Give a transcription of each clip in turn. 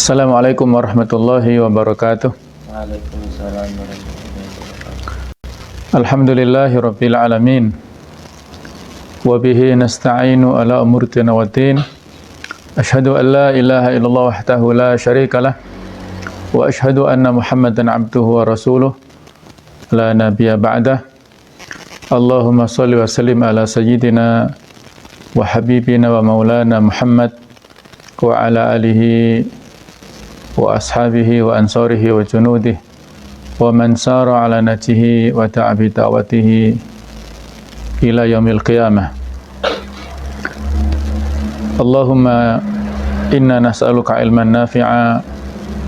Assalamualaikum warahmatullahi wabarakatuh. Waalaikumsalam warahmatullahi wabarakatuh. Alhamdulillahi rabbil alamin. Wa bihi nasta'inu ala umuri dunya waddin. Asyhadu an la ilaha illallah wahdahu la syarikalah wa asyhadu anna Muhammadan abduhu wa rasuluh la nabiyya ba'dah. Allahumma shalli wa sallim ala sayyidina wa habibina wa maulana Muhammad wa ala alihi wa ashabihi wa ansarihi wa junudihi wa man sara ala natihi wa ta'abi da'watihi ila yaumil qiyamah. Allahumma inna nas'aluka ilman nafi'a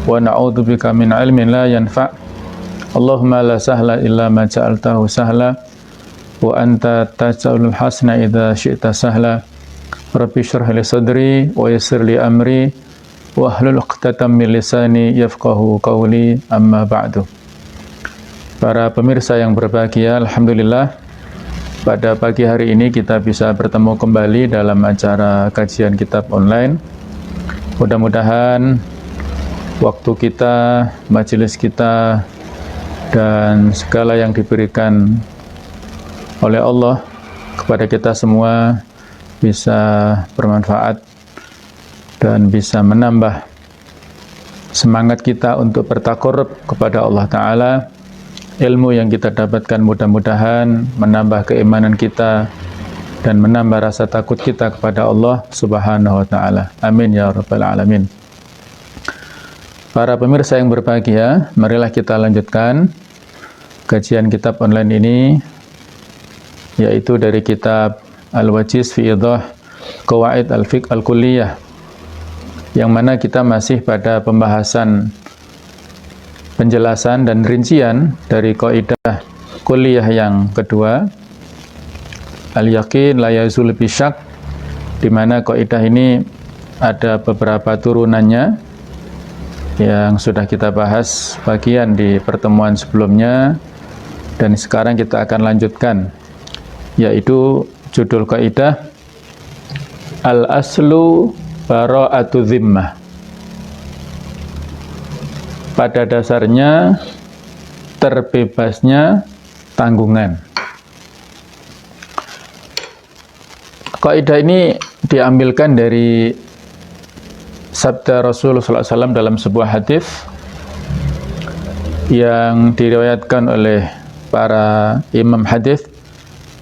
wa na'udzubika min ilmin la yanfa'. Allahumma la sahla illa ma ja'altahu sahla wa anta taj'alul hasana idza syi'ta sahla. Rabbi shrah li sadri wa yassir li amri wahlul 'uqdatam min lisani yafqahu qawli, amma ba'du. Para pemirsa yang berbahagia, alhamdulillah pada pagi hari ini kita bisa bertemu kembali dalam acara kajian kitab online. Mudah-mudahan waktu kita, majelis kita, dan segala yang diberikan oleh Allah kepada kita semua bisa bermanfaat dan bisa menambah semangat kita untuk bertakarrub kepada Allah Ta'ala. Ilmu yang kita dapatkan mudah-mudahan menambah keimanan kita dan menambah rasa takut kita kepada Allah Subhanahu wa Ta'ala. Amin ya rabbal alamin. Para pemirsa yang berbahagia, marilah kita lanjutkan kajian kitab online ini, yaitu dari kitab Al-Wajiz fi Idah Qawaid Al-Fiqh Al-Kulliyah, yang mana kita masih pada pembahasan penjelasan dan rincian dari kaidah kulliyah yang kedua, al-yaqin la yazul bisyak, di mana kaidah ini ada beberapa turunannya yang sudah kita bahas bagian di pertemuan sebelumnya, dan sekarang kita akan lanjutkan, yaitu judul kaidah al-aslu bara'atu zimmah. Pada dasarnya terbebasnya tanggungan. Kaidah ini diambilkan dari sabda Rasulullah SAW dalam sebuah hadis yang diriwayatkan oleh para imam hadis,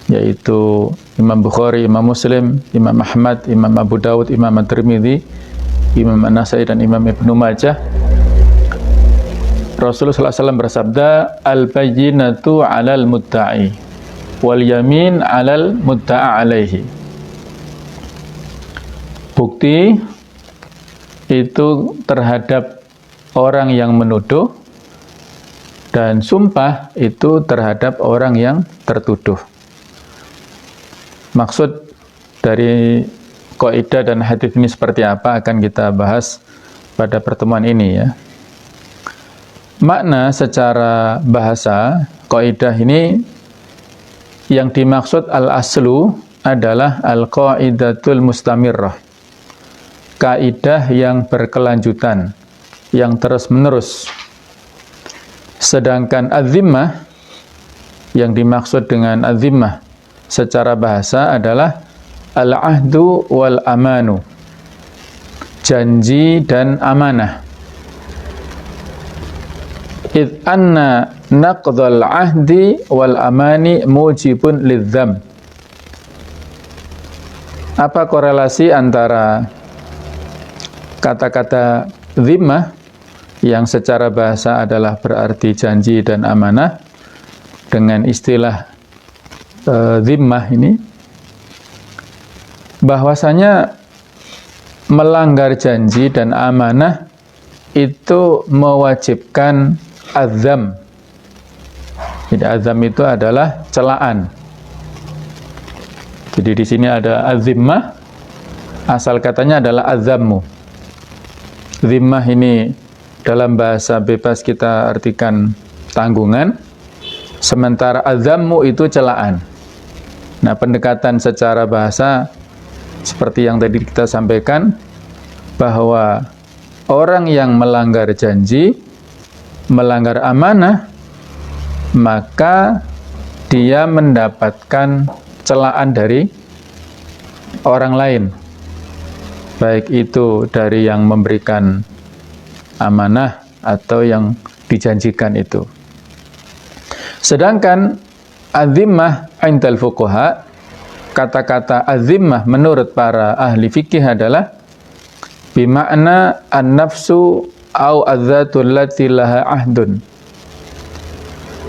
yaitu Imam Bukhari, Imam Muslim, Imam Ahmad, Imam Abu Dawud, Imam At-Tirmidzi, Imam An-Nasai, dan Imam Ibnu Majah. Rasulullah SAW bersabda, al-bayyinatu 'alal mudda'i wal yamin 'alal mudda'a alaihi. Bukti itu terhadap orang yang menuduh, dan sumpah itu terhadap orang yang tertuduh. Maksud dari kaidah dan hadis ini seperti apa akan kita bahas pada pertemuan ini, ya. Makna secara bahasa kaidah ini, yang dimaksud al-aslu adalah al-qaidatul mustamirrah, kaidah yang berkelanjutan, yang terus-menerus. Sedangkan az-zimmah, yang dimaksud dengan az-zimmah secara bahasa adalah al-ahdu wal amanu, janji dan amanah. Idh anna naqdhal ahdi wal amani mujibun lidzam. Apa korelasi antara kata-kata zimmah yang secara bahasa adalah berarti janji dan amanah dengan istilah zimmah ini? Bahwasanya melanggar janji dan amanah itu mewajibkan azam. Jadi azam itu adalah celaan. Jadi di sini ada azimmah, asal katanya adalah azammu. Zimmah ini dalam bahasa bebas kita artikan tanggungan, sementara azammu itu celaan. Nah, pendekatan secara bahasa seperti yang tadi kita sampaikan, bahwa orang yang melanggar janji, melanggar amanah, maka dia mendapatkan celaan dari orang lain, baik itu dari yang memberikan amanah atau yang dijanjikan itu. Sedangkan azimmah indal fuqaha, kata-kata azimmah menurut para ahli fikih adalah bimakna an-nafsu au adzatul lati laha ahdun.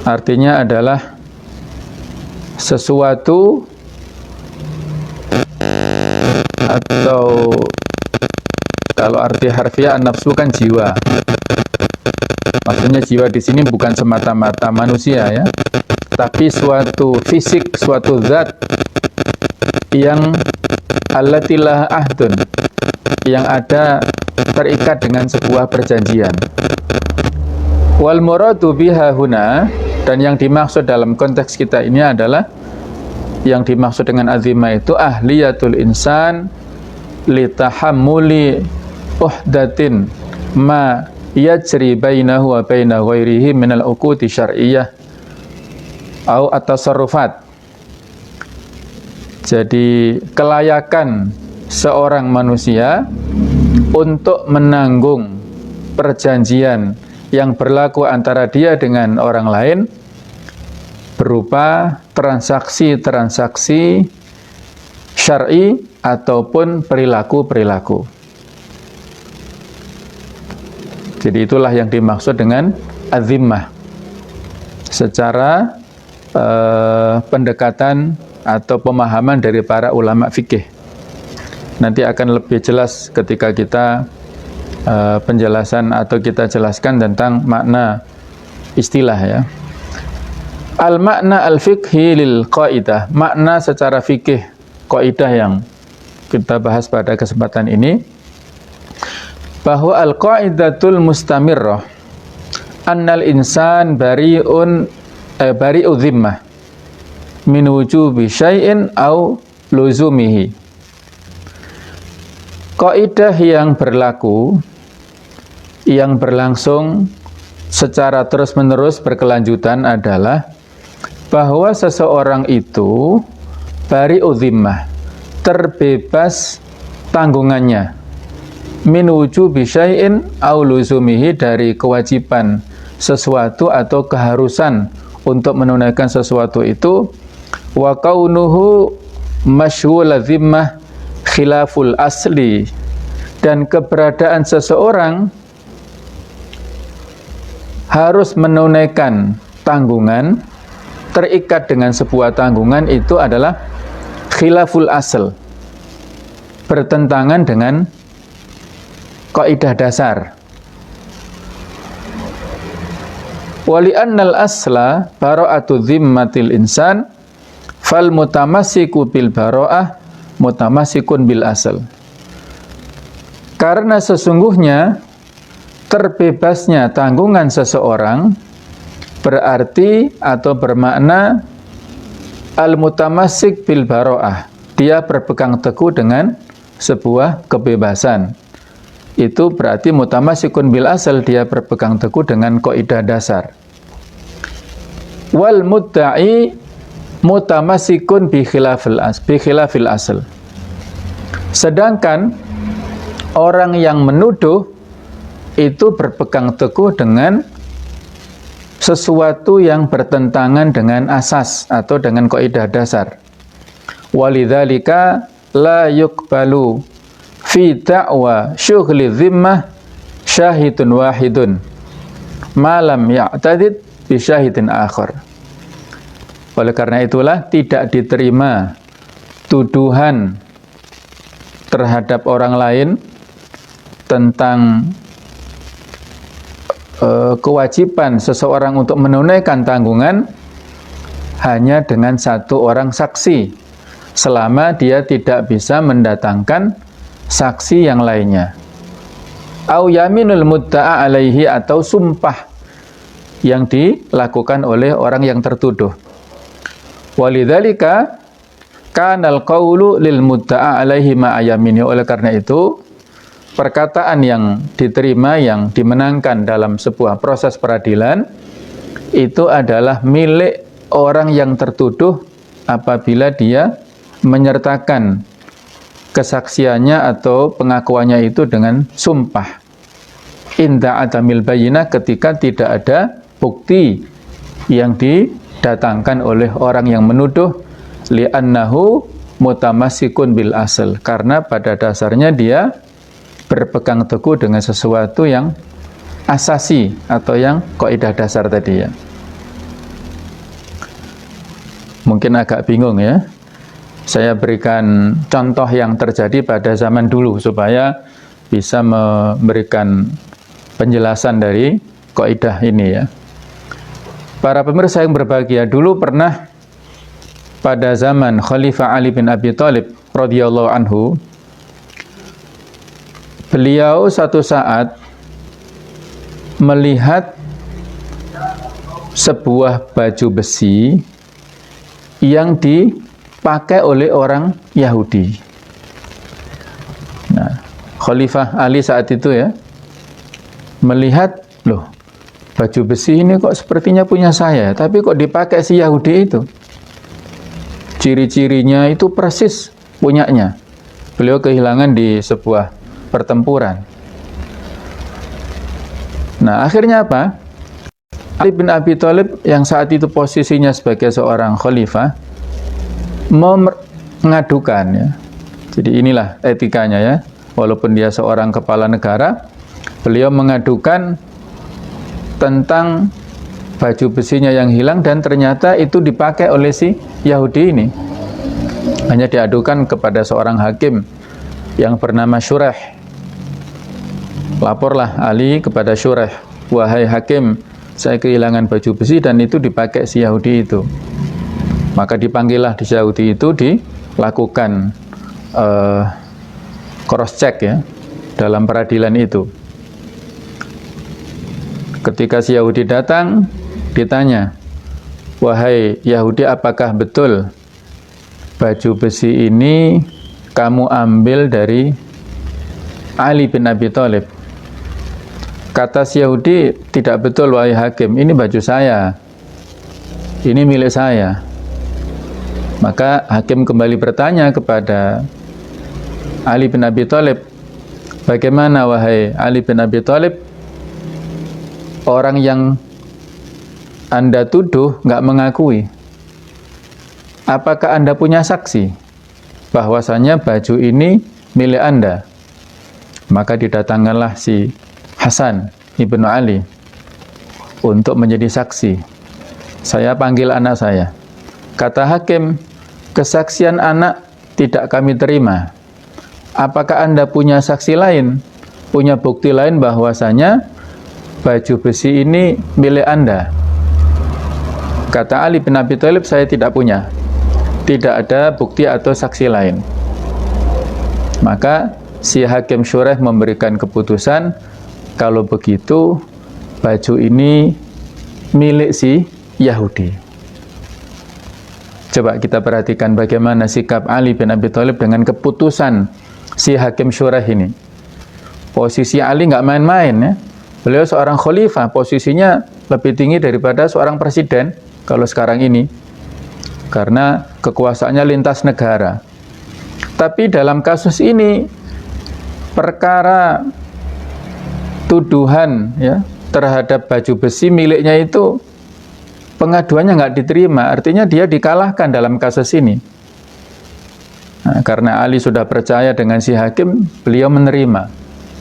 Artinya adalah sesuatu atau kalau arti harfiah an-nafsu kan jiwa. Maksudnya jiwa di sini bukan semata-mata manusia ya, tapi suatu fisik, suatu zat yang allatilah ahdun, yang ada terikat dengan sebuah perjanjian. Wal muradu biha huna, dan yang dimaksud dalam konteks kita ini adalah, yang dimaksud dengan azimah itu ahliyatul insan litahammuli uhdatin ma yajri bainahu wa baina ghairihi minal uqudi syar'iyyah au at-tasarrufat. Jadi kelayakan seorang manusia untuk menanggung perjanjian yang berlaku antara dia dengan orang lain berupa transaksi-transaksi syar'i ataupun perilaku-perilaku. Jadi itulah yang dimaksud dengan azimmah secara pendekatan atau pemahaman dari para ulama fikih. Nanti akan lebih jelas ketika kita penjelasan atau kita jelaskan tentang makna istilah ya. Al-makna al-fiqhi lil qaidah, makna secara fikih qaidah yang kita bahas pada kesempatan ini, bahwa al-qaidatul mustamirrah annal insan bari'u zimmah min wujubi syai'in au luzumihi. Kaidah yang berlaku, yang berlangsung secara terus-menerus berkelanjutan adalah bahwa seseorang itu bari'u zimmah, terbebas tanggungannya, min wujubi syai'in au luzumihi, dari kewajiban sesuatu atau keharusan untuk menunaikan sesuatu itu, wa kaunuhu masyghul zimmah khilaful asli, dan keberadaan seseorang harus menunaikan tanggungan, terikat dengan sebuah tanggungan, itu adalah khilaful asl, bertentangan dengan kaidah dasar. Wali annal asla bara'atu zimmatil insan fal mutamassiku bil bara'ah mutamassikun bil asl. Karena sesungguhnya terbebasnya tanggungan seseorang berarti atau bermakna al-mutamassik bil bara'ah, dia berpegang teguh dengan sebuah kebebasan. Itu berarti mutamassikun bil asal, dia berpegang teguh dengan kaidah dasar. Wal mudda'i mutamassikun bi khilafil asal. Sedangkan orang yang menuduh itu berpegang teguh dengan sesuatu yang bertentangan dengan asas atau dengan kaidah dasar. Walidzalika la yuqbalu fi da'wa syughli zimmah syahidun wahidun malam ya'tadid bi syahidin akhar. Oleh karena itulah tidak diterima tuduhan terhadap orang lain tentang kewajiban seseorang untuk menunaikan tanggungan hanya dengan satu orang saksi, selama dia tidak bisa mendatangkan saksi yang lainnya. Au yaminul mudda'a alaihi, atau sumpah yang dilakukan oleh orang yang tertuduh. Walidzalika kanal qawlu lil mudda'a alaihi ma'a yamini. Oleh karena itu perkataan yang diterima, yang dimenangkan dalam sebuah proses peradilan itu adalah milik orang yang tertuduh apabila dia menyertakan kesaksiannya atau pengakuannya itu dengan sumpah. Inda adamil bayinah, ketika tidak ada bukti yang didatangkan oleh orang yang menuduh, li'annahu mutamassikun bil asl, karena pada dasarnya dia berpegang teguh dengan sesuatu yang asasi atau yang kaidah dasar tadi ya. Mungkin agak bingung ya. Saya berikan contoh yang terjadi pada zaman dulu supaya bisa memberikan penjelasan dari kaidah ini ya. Para pemirsa yang berbahagia, dulu pernah pada zaman Khalifah Ali bin Abi Thalib radhiyallahu anhu, beliau satu saat melihat sebuah baju besi yang dipakai oleh orang Yahudi. Nah, Khalifah Ali saat itu ya melihat, loh, baju besi ini kok sepertinya punya saya, tapi kok dipakai si Yahudi itu. Ciri-cirinya itu persis punyanya. Beliau kehilangan di sebuah pertempuran. Nah, akhirnya apa? Ali bin Abi Thalib yang saat itu posisinya sebagai seorang khalifah mengadukan ya. Jadi inilah etikanya ya. Walaupun dia seorang kepala negara, beliau mengadukan tentang baju besinya yang hilang dan ternyata itu dipakai oleh si Yahudi ini. Hanya diadukan kepada seorang hakim yang bernama Syureh. Laporlah Ali kepada Syureh, wahai hakim, saya kehilangan baju besi dan itu dipakai si Yahudi itu. Maka dipanggillah di Yahudi itu, dilakukan cross check ya dalam peradilan itu. Ketika si Yahudi datang, ditanya, wahai Yahudi, apakah betul baju besi ini kamu ambil dari Ali bin Abi Thalib? Kata si Yahudi, tidak betul wahai hakim, ini baju saya, ini milik saya. Maka hakim kembali bertanya kepada Ali bin Abi Thalib, bagaimana wahai Ali bin Abi Thalib, orang yang Anda tuduh nggak mengakui, apakah Anda punya saksi bahwasanya baju ini milik Anda? Maka didatangkanlah si Hasan ibnu Ali untuk menjadi saksi. Saya panggil anak saya. Kata hakim, kesaksian anak tidak kami terima. Apakah Anda punya saksi lain, punya bukti lain bahwasanya baju besi ini milik Anda? Kata Ali bin Abi Thalib, saya tidak punya. Tidak ada bukti atau saksi lain. Maka si hakim Syureh memberikan keputusan, kalau begitu baju ini milik si Yahudi. Coba kita perhatikan bagaimana sikap Ali bin Abi Thalib dengan keputusan si hakim Syureh ini. Posisi Ali nggak main-main ya. Beliau seorang khalifah, posisinya lebih tinggi daripada seorang presiden kalau sekarang ini, karena kekuasaannya lintas negara. Tapi dalam kasus ini, perkara tuduhan ya terhadap baju besi miliknya itu, pengaduannya nggak diterima, artinya dia dikalahkan dalam kasus ini. Nah, karena Ali sudah percaya dengan si hakim, beliau menerima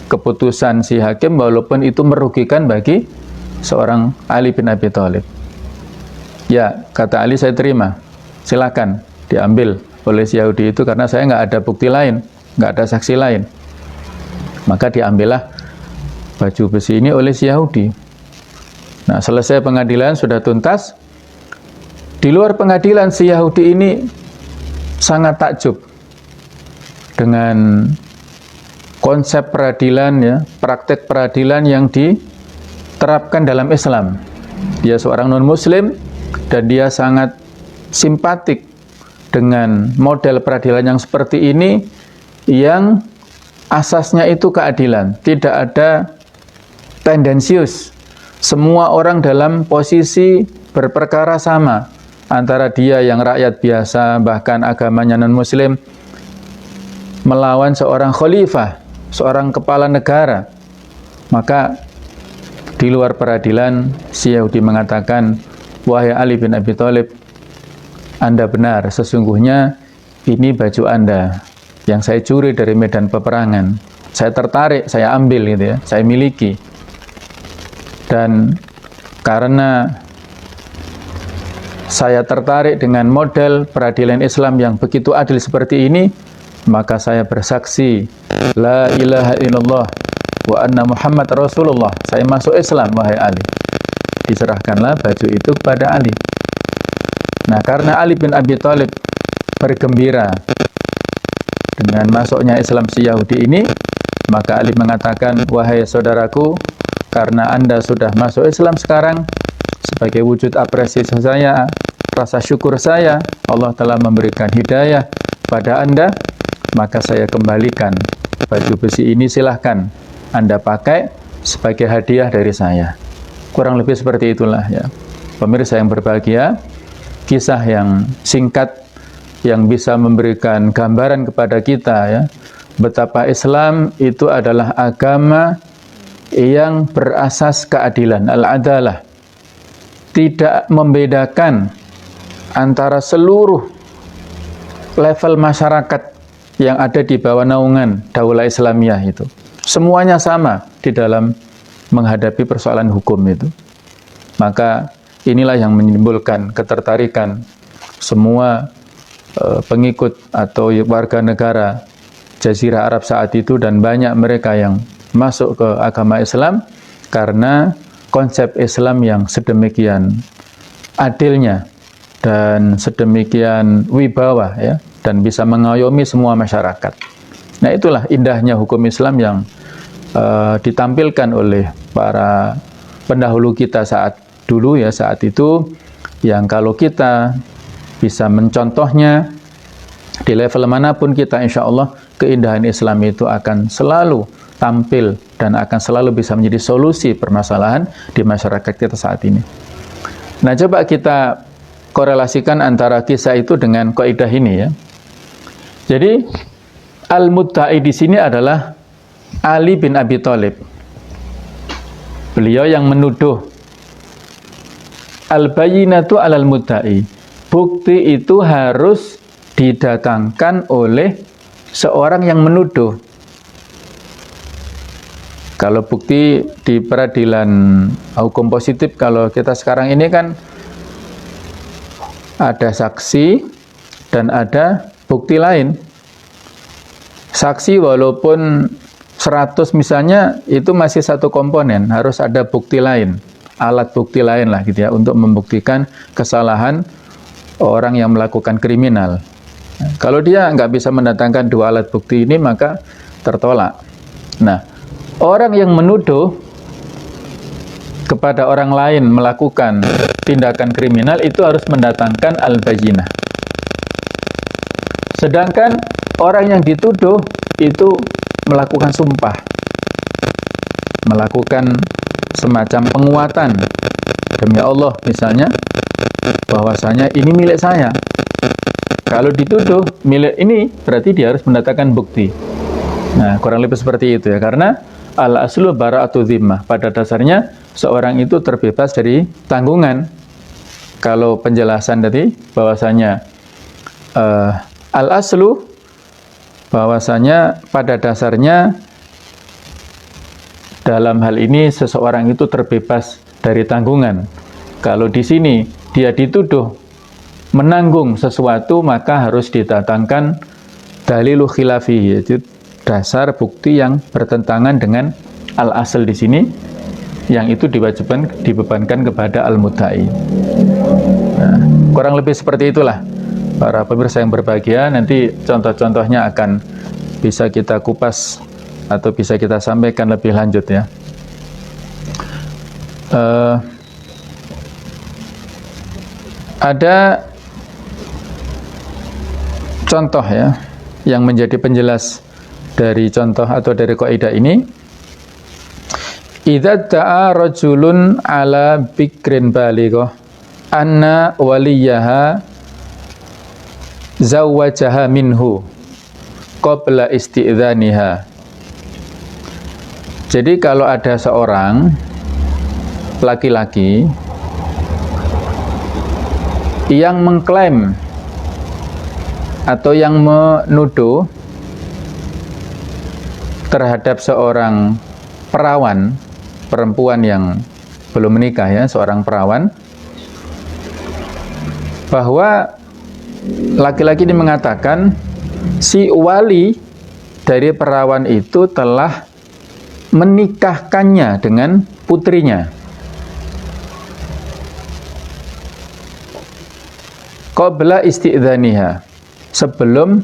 keputusan si hakim walaupun itu merugikan bagi seorang Ali bin Abi Thalib. Ya, kata Ali, saya terima, silakan diambil oleh si Yahudi itu karena saya nggak ada bukti lain, nggak ada saksi lain. Maka diambillah baju besi ini oleh si Yahudi. Nah, selesai pengadilan, sudah tuntas. Di luar pengadilan, si Yahudi ini sangat takjub dengan konsep peradilan ya, praktek peradilan yang diterapkan dalam Islam. Dia seorang non-muslim dan dia sangat simpatik dengan model peradilan yang seperti ini, yang asasnya itu keadilan, tidak ada tendensius. Semua orang dalam posisi berperkara sama, antara dia yang rakyat biasa, bahkan agamanya non-muslim, melawan seorang khalifah, seorang kepala negara. Maka di luar peradilan, si Yahudi mengatakan, wahai Ali bin Abi Thalib, Anda benar, sesungguhnya ini baju Anda yang saya curi dari medan peperangan. Saya tertarik, saya ambil gitu ya, saya miliki. Dan karena saya tertarik dengan model peradilan Islam yang begitu adil seperti ini, maka saya bersaksi, la ilaha illallah wa anna Muhammad Rasulullah. Saya masuk Islam, wahai Ali. Diserahkanlah baju itu kepada Ali. Nah, karena Ali bin Abi Thalib bergembira dengan masuknya Islam si Yahudi ini, maka Ali mengatakan, wahai saudaraku, karena Anda sudah masuk Islam sekarang, sebagai wujud apresiasi saya, rasa syukur saya, Allah telah memberikan hidayah pada Anda, maka saya kembalikan baju besi ini, silahkan Anda pakai sebagai hadiah dari saya. Kurang lebih seperti itulah ya. Pemirsa yang berbahagia, kisah yang singkat yang bisa memberikan gambaran kepada kita ya, betapa Islam itu adalah agama yang berasas keadilan, al-adalah. Tidak membedakan antara seluruh level masyarakat yang ada di bawah naungan Daulah Islamiyah itu. Semuanya sama di dalam menghadapi persoalan hukum itu. Maka inilah yang menimbulkan ketertarikan semua pengikut atau warga negara Jazirah Arab saat itu, dan banyak mereka yang masuk ke agama Islam karena konsep Islam yang sedemikian adilnya dan sedemikian wibawa ya, dan bisa mengayomi semua masyarakat. Nah, itulah indahnya hukum Islam yang ditampilkan oleh para pendahulu kita saat dulu ya, saat itu, yang kalau kita bisa mencontohnya di level manapun kita, insya Allah keindahan Islam itu akan selalu tampil dan akan selalu bisa menjadi solusi permasalahan di masyarakat kita saat ini. Nah, coba kita korelasikan antara kisah itu dengan kaidah ini ya. Jadi al-mudda'i di sini adalah Ali bin Abi Thalib. Beliau yang menuduh. Al-bayyinatu 'alal mudda'i. Bukti itu harus didatangkan oleh seorang yang menuduh. Kalau bukti di peradilan hukum positif, kalau kita sekarang ini kan ada saksi dan ada bukti lain. Saksi walaupun 100 misalnya, itu masih satu komponen, harus ada bukti lain, alat bukti lain lah gitu ya, untuk membuktikan kesalahan orang yang melakukan kriminal. Nah, kalau dia nggak bisa mendatangkan dua alat bukti ini, maka tertolak. Nah, orang yang menuduh kepada orang lain melakukan tindakan kriminal itu harus mendatangkan al-bayyinah. Sedangkan orang yang dituduh itu melakukan sumpah, melakukan semacam penguatan demi Allah misalnya, bahwasanya ini milik saya. Kalau dituduh milik ini, berarti dia harus mendatangkan bukti. Nah, kurang lebih seperti itu ya, karena al-aslu bara'atu dhimmah. Pada dasarnya seorang itu terbebas dari tanggungan. Kalau penjelasan tadi bahwasanya al-aslu, bahwasanya pada dasarnya dalam hal ini seseorang itu terbebas dari tanggungan. Kalau di sini dia dituduh menanggung sesuatu, maka harus didatangkan dalilu khilafi, yaitu dasar bukti yang bertentangan dengan al-asl di sini, yang itu dibebankan kepada al-mudda'i. Nah, kurang lebih seperti itulah para pemirsa yang berbahagia. Nanti contoh-contohnya akan bisa kita kupas atau bisa kita sampaikan lebih lanjut ya. Ada contoh ya yang menjadi penjelas dari contoh atau dari kaidah ini, idza ta'a rajulun ala bikrin balighah anna waliyaha zawwajaha minhu qabla isti'dzaniha. Jadi kalau ada seorang laki-laki yang mengklaim atau yang menuduh terhadap seorang perawan, perempuan yang belum menikah ya, seorang perawan, bahwa laki-laki ini mengatakan si wali dari perawan itu telah menikahkannya dengan putrinya qabla isti'dzaniha, sebelum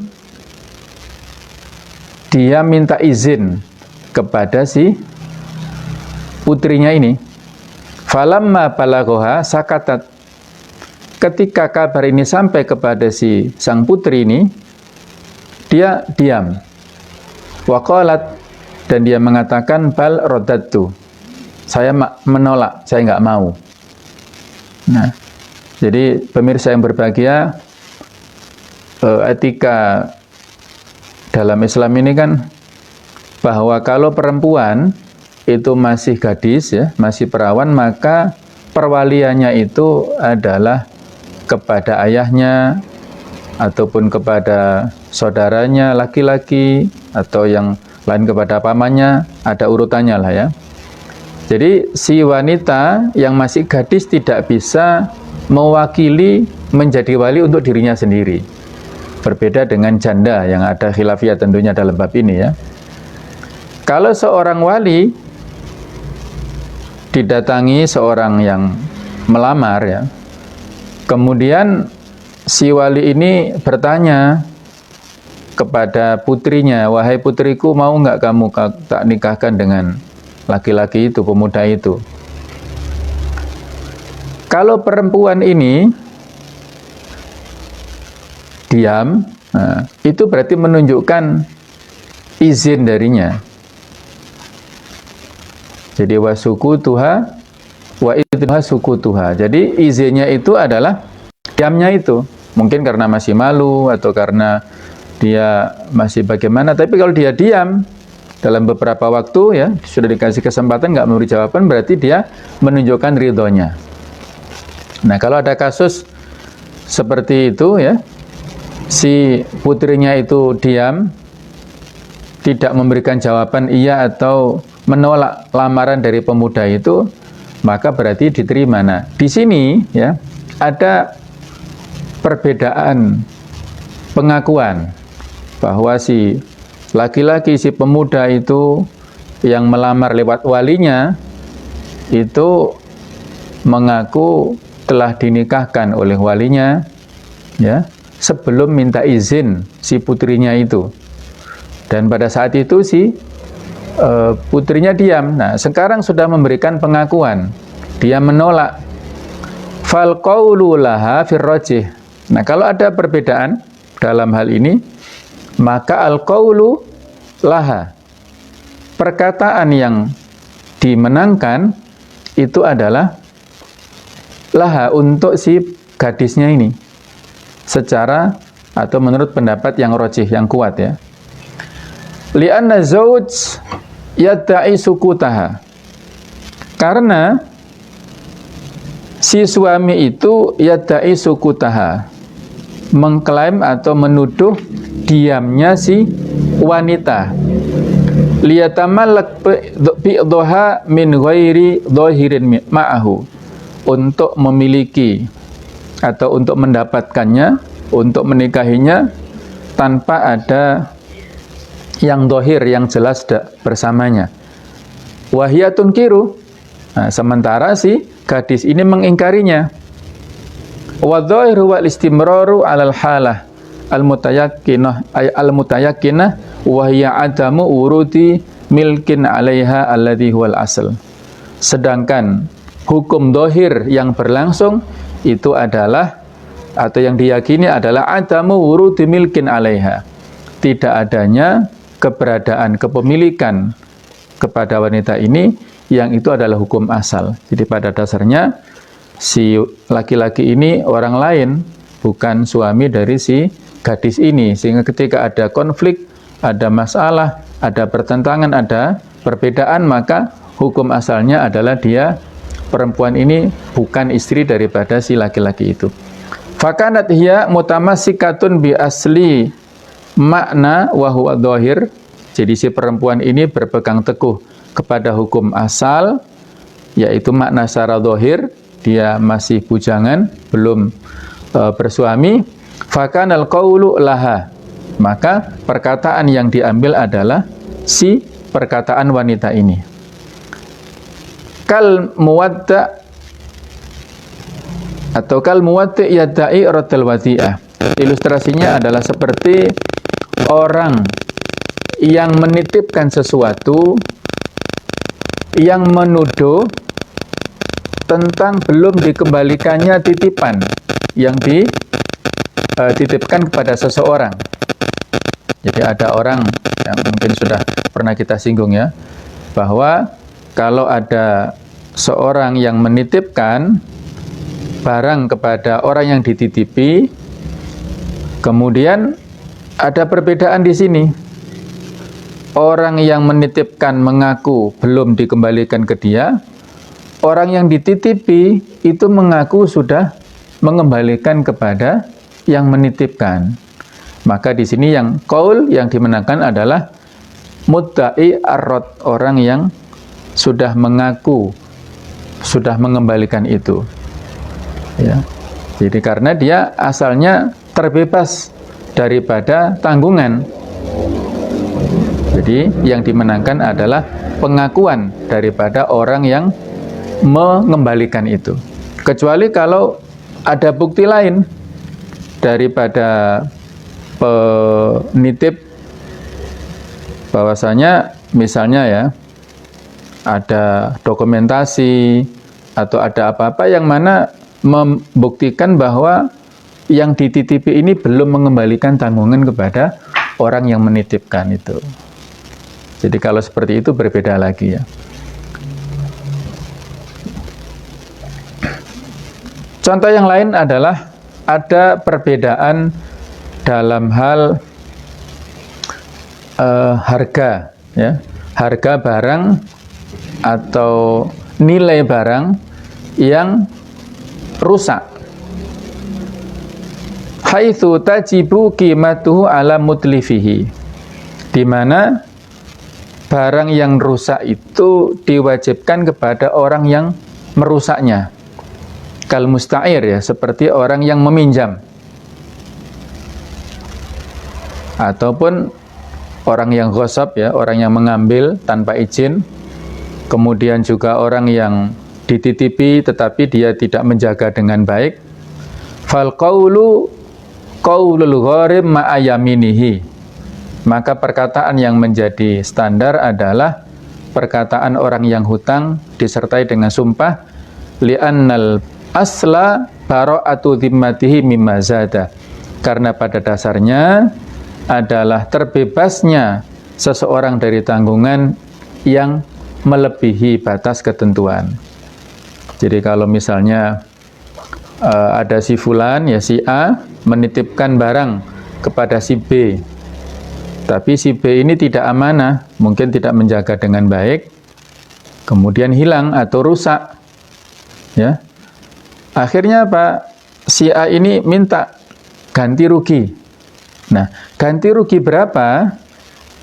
dia minta izin kepada si putrinya ini. Falamma balaghaha sakatat, ketika kabar ini sampai kepada si sang putri ini, dia diam. Waqalat, dan dia mengatakan bal radadtu, saya menolak, saya nggak mau. Nah, jadi pemirsa yang berbahagia, etika dalam Islam ini kan bahwa kalau perempuan itu masih gadis ya, masih perawan, maka perwaliannya itu adalah kepada ayahnya ataupun kepada saudaranya laki-laki atau yang lain kepada pamannya, ada urutannya lah ya. Jadi si wanita yang masih gadis tidak bisa mewakili menjadi wali untuk dirinya sendiri. Berbeda dengan janda yang ada khilafiyah tentunya dalam bab ini ya. Kalau seorang wali didatangi seorang yang melamar ya, kemudian si wali ini bertanya kepada putrinya, wahai putriku, mau nggak kamu tak nikahkan dengan laki-laki itu, pemuda itu? Kalau perempuan ini diam, nah, itu berarti menunjukkan izin darinya. Jadi wasukutuha wa idnuha sukutuha. Jadi izinnya itu adalah diamnya itu. Mungkin karena masih malu atau karena dia masih bagaimana. Tapi kalau dia diam dalam beberapa waktu ya, sudah dikasih kesempatan nggak memberi jawaban, berarti dia menunjukkan ridhonya. Nah, kalau ada kasus seperti itu ya, si putrinya itu diam, tidak memberikan jawaban iya atau menolak lamaran dari pemuda itu, maka berarti diterima. Nah, di sini ya ada perbedaan pengakuan bahwa si laki-laki, si pemuda itu yang melamar lewat walinya itu mengaku telah dinikahkan oleh walinya ya sebelum minta izin si putrinya itu. Dan pada saat itu si putrinya diam. Nah, sekarang sudah memberikan pengakuan, dia menolak. Fal qaulu laha fir rajih. Nah, kalau ada perbedaan dalam hal ini, maka al qaulu laha, perkataan yang dimenangkan itu adalah laha, untuk si gadisnya ini, secara atau menurut pendapat yang rajih, yang kuat ya. Li'anna zauj yadda'i sukutaha, karena si suami itu yadda'i sukutaha, mengklaim atau menuduh diamnya si wanita. Liyatamallak bi'dhaha min ghairi dhahirin ma'ahu, untuk memiliki atau untuk mendapatkannya, untuk menikahinya tanpa ada yang dohir, yang jelas bersamanya. Wahiyatun kiru, nah, sementara si gadis ini mengingkarinya. Wadhahiru wal istimraru alal halah al-mutayakkinah ay al-mutayakkinah wa hiya adamu urudi milkin 'alaiha alladhi huwal asl. Sedangkan hukum dohir yang berlangsung itu adalah, atau yang diyakini adalah adamu urudi milkin 'alaiha, tidak adanya keberadaan, kepemilikan kepada wanita ini, yang itu adalah hukum asal. Jadi pada dasarnya si laki-laki ini orang lain, bukan suami dari si gadis ini. Sehingga ketika ada konflik, ada masalah, ada pertentangan, ada perbedaan, maka hukum asalnya adalah dia, perempuan ini bukan istri daripada si laki-laki itu. Fakanat hiya mutamassikatun bi asli makna wa huwa dhahir. Jadi si perempuan ini berpegang teguh kepada hukum asal, yaitu makna secara dhahir, dia masih bujangan, belum bersuami. Fakanal qaulu laha, maka perkataan yang diambil adalah si perkataan wanita ini. Kal muwadda atau kal muwaddi yadda'i raddal wadi'ah. Ilustrasinya adalah seperti orang yang menitipkan sesuatu yang menuduh tentang belum dikembalikannya titipan yang dititipkan kepada seseorang. Jadi ada orang yang mungkin sudah pernah kita singgung ya, bahwa kalau ada seorang yang menitipkan barang kepada orang yang dititipi, kemudian ada perbedaan di sini. Orang yang menitipkan mengaku belum dikembalikan ke dia, orang yang dititipi itu mengaku sudah mengembalikan kepada yang menitipkan. Maka di sini yang qaul yang dimenangkan adalah mudda'i ar-rad, orang yang sudah mengaku sudah mengembalikan itu. Ya. Jadi karena dia asalnya terbebas daripada tanggungan. Jadi yang dimenangkan adalah pengakuan daripada orang yang mengembalikan itu. Kecuali kalau ada bukti lain daripada penitip, bahwasanya misalnya ya ada dokumentasi atau ada apa-apa yang mana membuktikan bahwa yang dititipi ini belum mengembalikan tanggungan kepada orang yang menitipkan itu. Jadi kalau seperti itu berbeda lagi ya. Contoh yang lain adalah ada perbedaan dalam hal harga ya. Harga barang atau nilai barang yang rusak. Haitsu tajibu qimatuhu ala mutlifihi. Di mana barang yang rusak itu diwajibkan kepada orang yang merusaknya. Kal musta'ir ya, seperti orang yang meminjam. Ataupun orang yang ghasab ya, orang yang mengambil tanpa izin. Kemudian juga orang yang dititipi tetapi dia tidak menjaga dengan baik. Fal qaulu qaulul gharib ma'a yaminihi. Maka perkataan yang menjadi standar adalah perkataan orang yang hutang disertai dengan sumpah, li'annal asla bara'atu dhimmatihi mimma zada. Karena pada dasarnya adalah terbebasnya seseorang dari tanggungan yang melebihi batas ketentuan. Jadi kalau misalnya ada si fulan ya, si A menitipkan barang kepada si B, tapi si B ini tidak amanah, mungkin tidak menjaga dengan baik, kemudian hilang atau rusak ya. Akhirnya apa? Si A ini minta ganti rugi. Nah, ganti rugi berapa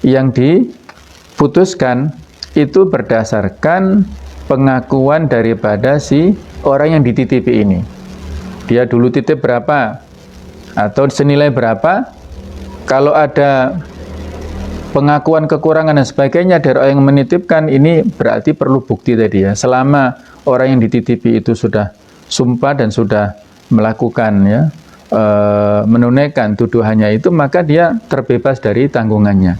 yang diputuskan itu berdasarkan pengakuan daripada si orang yang dititipi ini. Dia dulu titip berapa atau senilai berapa. Kalau ada pengakuan kekurangan dan sebagainya dari orang yang menitipkan, ini berarti perlu bukti tadi ya. Selama orang yang dititipi itu sudah sumpah dan sudah melakukan ya, menunaikan tuduhannya itu, maka dia terbebas dari tanggungannya.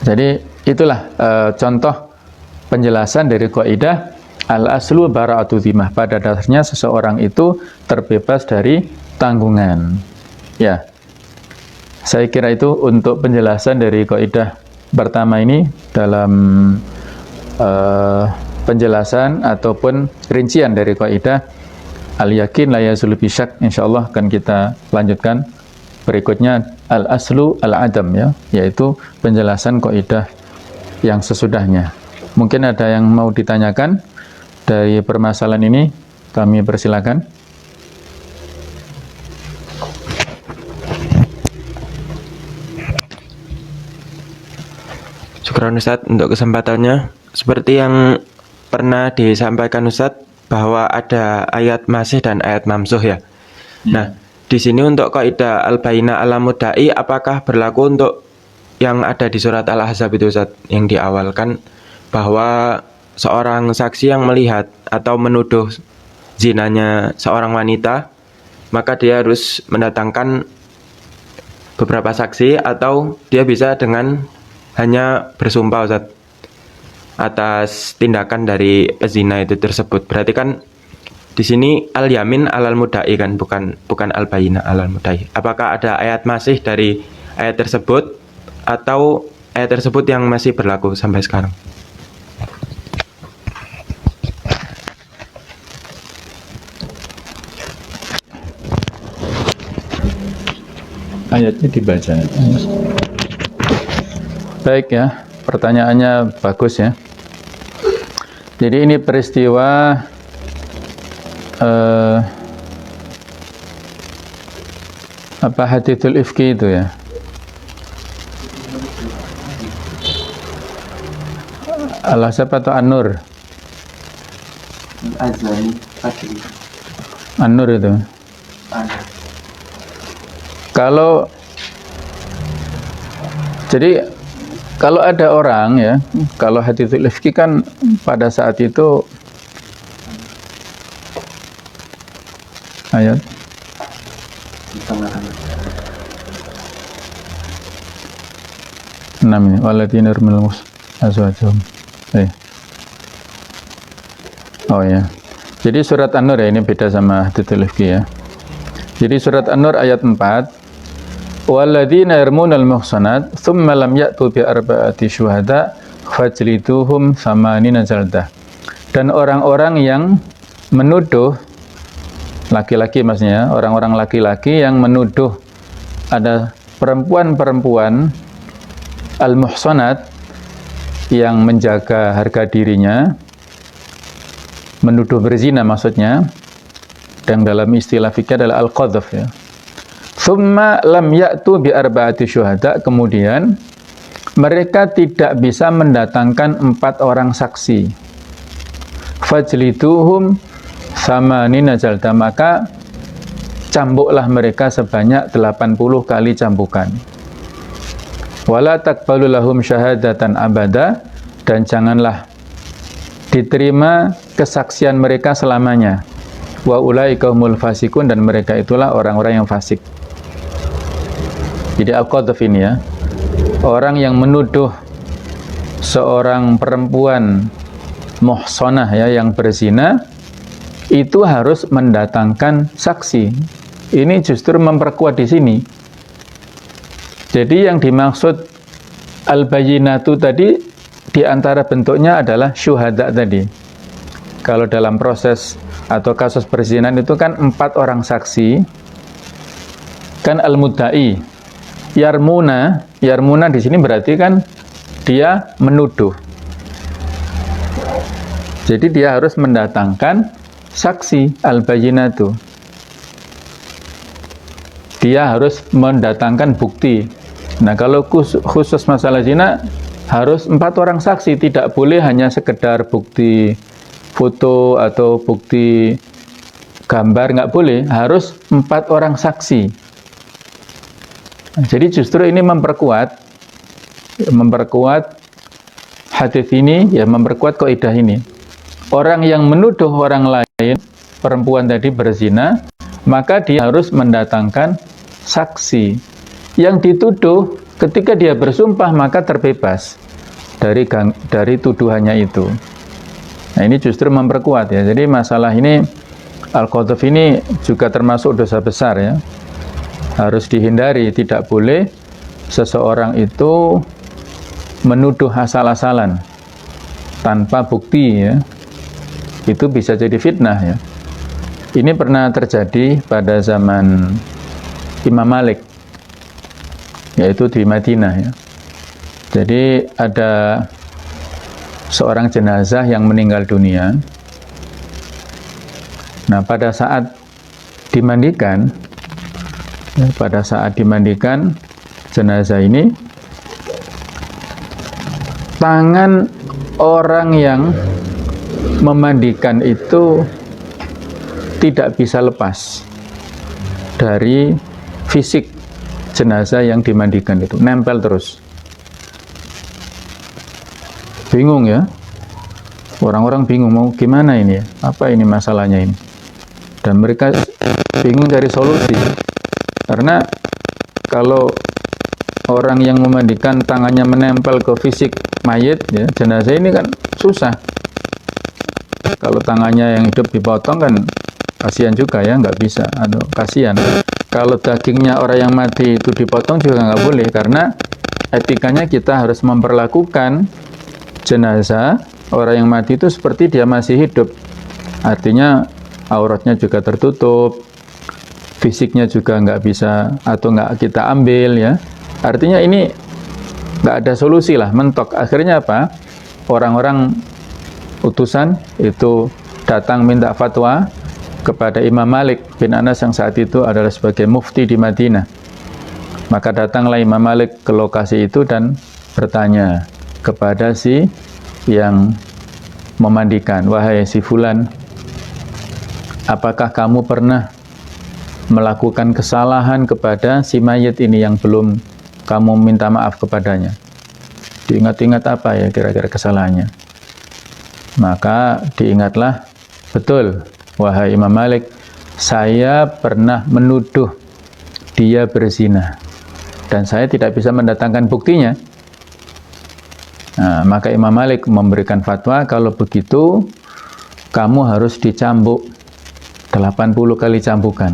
Jadi itulah contoh penjelasan dari kaidah al-aslu bara'atu dhimmah. Pada dasarnya seseorang itu terbebas dari tanggungan. Ya, saya kira itu untuk penjelasan dari kaidah pertama ini dalam penjelasan ataupun rincian dari kaidah al-yakin la yazulu bi syak. Insyaallah akan kita lanjutkan berikutnya al-aslu al-adam, ya, yaitu penjelasan kaidah yang sesudahnya. Mungkin ada yang mau ditanyakan dari permasalahan ini, kami persilakan. Syukran Ustadz untuk kesempatannya. Seperti yang pernah disampaikan Ustadz bahwa ada ayat masih dan ayat mamsuh ya. Nah, di sini untuk kaidah al-bayyinah ala mudda'i apakah berlaku untuk yang ada di surat Al-Ahzab itu Ustadz, yang di awal kan bahwa seorang saksi yang melihat atau menuduh zinanya seorang wanita, maka dia harus mendatangkan beberapa saksi atau dia bisa dengan hanya bersumpah Ustadz atas tindakan dari pezina itu tersebut. Berarti kan di sini al-yamin alal mudda'i kan, bukan al-bayyinah alal mudda'i. Apakah ada ayat masih dari ayat tersebut atau ayat tersebut yang masih berlaku sampai sekarang? Ayatnya dibaca. Baik ya, pertanyaannya bagus ya. Jadi ini peristiwa hadithul ifki itu ya. Al-Ahzab atau An-Nur? An-Nur itu. Kalau ada orang ya, kalau hadithul ifki kan pada saat itu ayat enam ini, walladzina yarmuna azwajahum. Oh ya. Jadi surat An-Nur ya, ini beda sama hadithul ifki ya. Jadi surat An-Nur ayat 4, walladzina yarmunal muhsanat tsumma lam ya'tu bi arba'ati syuhada fajliduhum thamanina jaldah. Dan orang-orang yang menuduh, laki-laki maksudnya, orang-orang laki-laki yang menuduh ada perempuan-perempuan al-muhsanat yang menjaga harga dirinya, menuduh berzina maksudnya, dan dalam istilah fikih adalah al-qadhaf ya. Tsumma lam ya'tu bi arba'ati syuhada, kemudian mereka tidak bisa mendatangkan 4 orang saksi. Fajliduhum thamanina jalda, maka cambuklah mereka sebanyak 80 kali cambukan. Wala taqbalu lahum syahadatan abada, dan janganlah diterima kesaksian mereka selamanya. Wa ulaika humul fasikun, dan mereka itulah orang-orang yang fasik. Jadi al-qadhaf ini ya, orang yang menuduh seorang perempuan muhsanah ya, yang berzina, itu harus mendatangkan saksi. Ini justru memperkuat di sini. Jadi yang dimaksud al-bayyinatu tadi, di antara bentuknya adalah syuhada tadi. Kalau dalam proses atau kasus perzinahan itu kan 4 orang saksi, kan al-mudda'i. Yarmuna di sini berarti kan dia menuduh. Jadi dia harus mendatangkan saksi, al-bayyinatu. Dia harus mendatangkan bukti. Nah, kalau khusus masalah zina harus 4 orang saksi, tidak boleh hanya sekedar bukti foto atau bukti gambar, nggak boleh, harus 4 orang saksi. Nah, jadi justru ini memperkuat hadis ini ya, memperkuat kaidah ini. Orang yang menuduh orang lain, perempuan tadi berzina, maka dia harus mendatangkan saksi. Yang dituduh ketika dia bersumpah maka terbebas dari tuduhannya itu. Nah, ini justru memperkuat ya. Jadi masalah ini al-qadhaf ini juga termasuk dosa besar ya. harus dihindari. Tidak boleh seseorang itu menuduh asal-asalan tanpa bukti ya. Itu bisa jadi fitnah ya. Ini pernah terjadi pada zaman Imam Malik, yaitu di Madinah ya. Jadi ada seorang jenazah yang meninggal dunia. Nah, pada saat dimandikan jenazah ini, tangan orang yang memandikan itu tidak bisa lepas dari fisik jenazah yang dimandikan itu, nempel terus. Bingung ya, orang-orang bingung mau gimana ini ya, apa ini masalahnya ini, dan mereka bingung dari solusi. Karena kalau orang yang memandikan tangannya menempel ke fisik mayit ya, jenazah ini kan susah. Kalau tangannya yang hidup dipotong kan kasihan juga ya, nggak bisa, aduh kasihan. Kalau dagingnya orang yang mati itu dipotong juga nggak boleh, karena etikanya kita harus memperlakukan jenazah orang yang mati itu seperti dia masih hidup. Artinya auratnya juga tertutup, fisiknya juga nggak bisa atau nggak kita ambil ya. Artinya ini nggak ada solusi lah, mentok. Akhirnya apa? Orang-orang utusan itu datang minta fatwa kepada Imam Malik bin Anas yang saat itu adalah sebagai mufti di Madinah. Maka datanglah Imam Malik ke lokasi itu dan bertanya kepada si yang memandikan, wahai si fulan, apakah kamu pernah melakukan kesalahan kepada si mayit ini yang belum kamu minta maaf kepadanya? Diingat-ingat apa ya kira-kira kesalahannya? Maka diingatlah, betul wahai Imam Malik, saya pernah menuduh dia berzina dan saya tidak bisa mendatangkan buktinya. Nah, maka Imam Malik memberikan fatwa, kalau begitu kamu harus dicambuk 80 kali cambukan.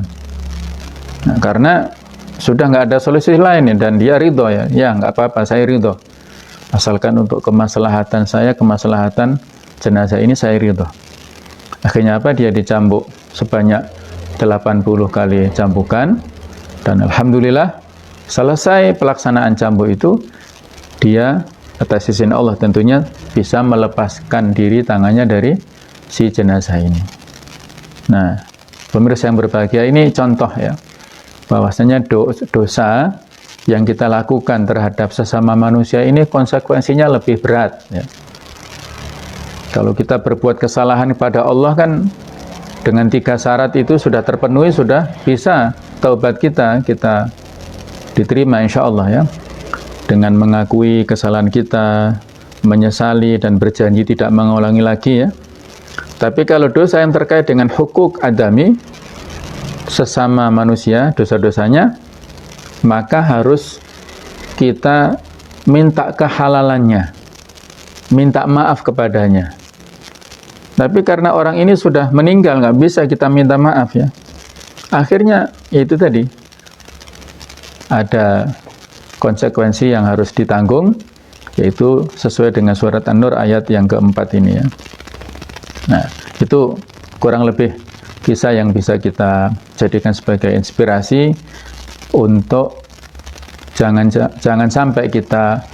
Nah, karena sudah nggak ada solusi lain dan dia ridho ya, nggak apa-apa, saya ridho, asalkan untuk kemaslahatan saya, kemaslahatan jenazah ini saya ridho. Akhirnya apa? Dia dicambuk sebanyak 80 kali cambukan, dan alhamdulillah selesai pelaksanaan cambuk itu, dia atas izin Allah tentunya bisa melepaskan diri tangannya dari si jenazah ini. Nah, pemirsa yang berbahagia, ini contoh ya, bahwasanya dosa yang kita lakukan terhadap sesama manusia ini konsekuensinya lebih berat ya. Kalau kita berbuat kesalahan kepada Allah kan dengan 3 syarat itu sudah terpenuhi, sudah bisa taubat kita diterima insya Allah ya. Dengan mengakui kesalahan kita, menyesali dan berjanji tidak mengulangi lagi ya. Tapi kalau dosa yang terkait dengan hukuk adami, sesama manusia, dosa-dosanya, maka harus kita minta kehalalannya, minta maaf kepadanya. Tapi karena orang ini sudah meninggal, nggak bisa kita minta maaf ya. Akhirnya itu tadi, ada konsekuensi yang harus ditanggung, yaitu sesuai dengan surat An-Nur ayat yang keempat ini ya. Nah, itu kurang lebih kisah yang bisa kita jadikan sebagai inspirasi untuk jangan sampai kita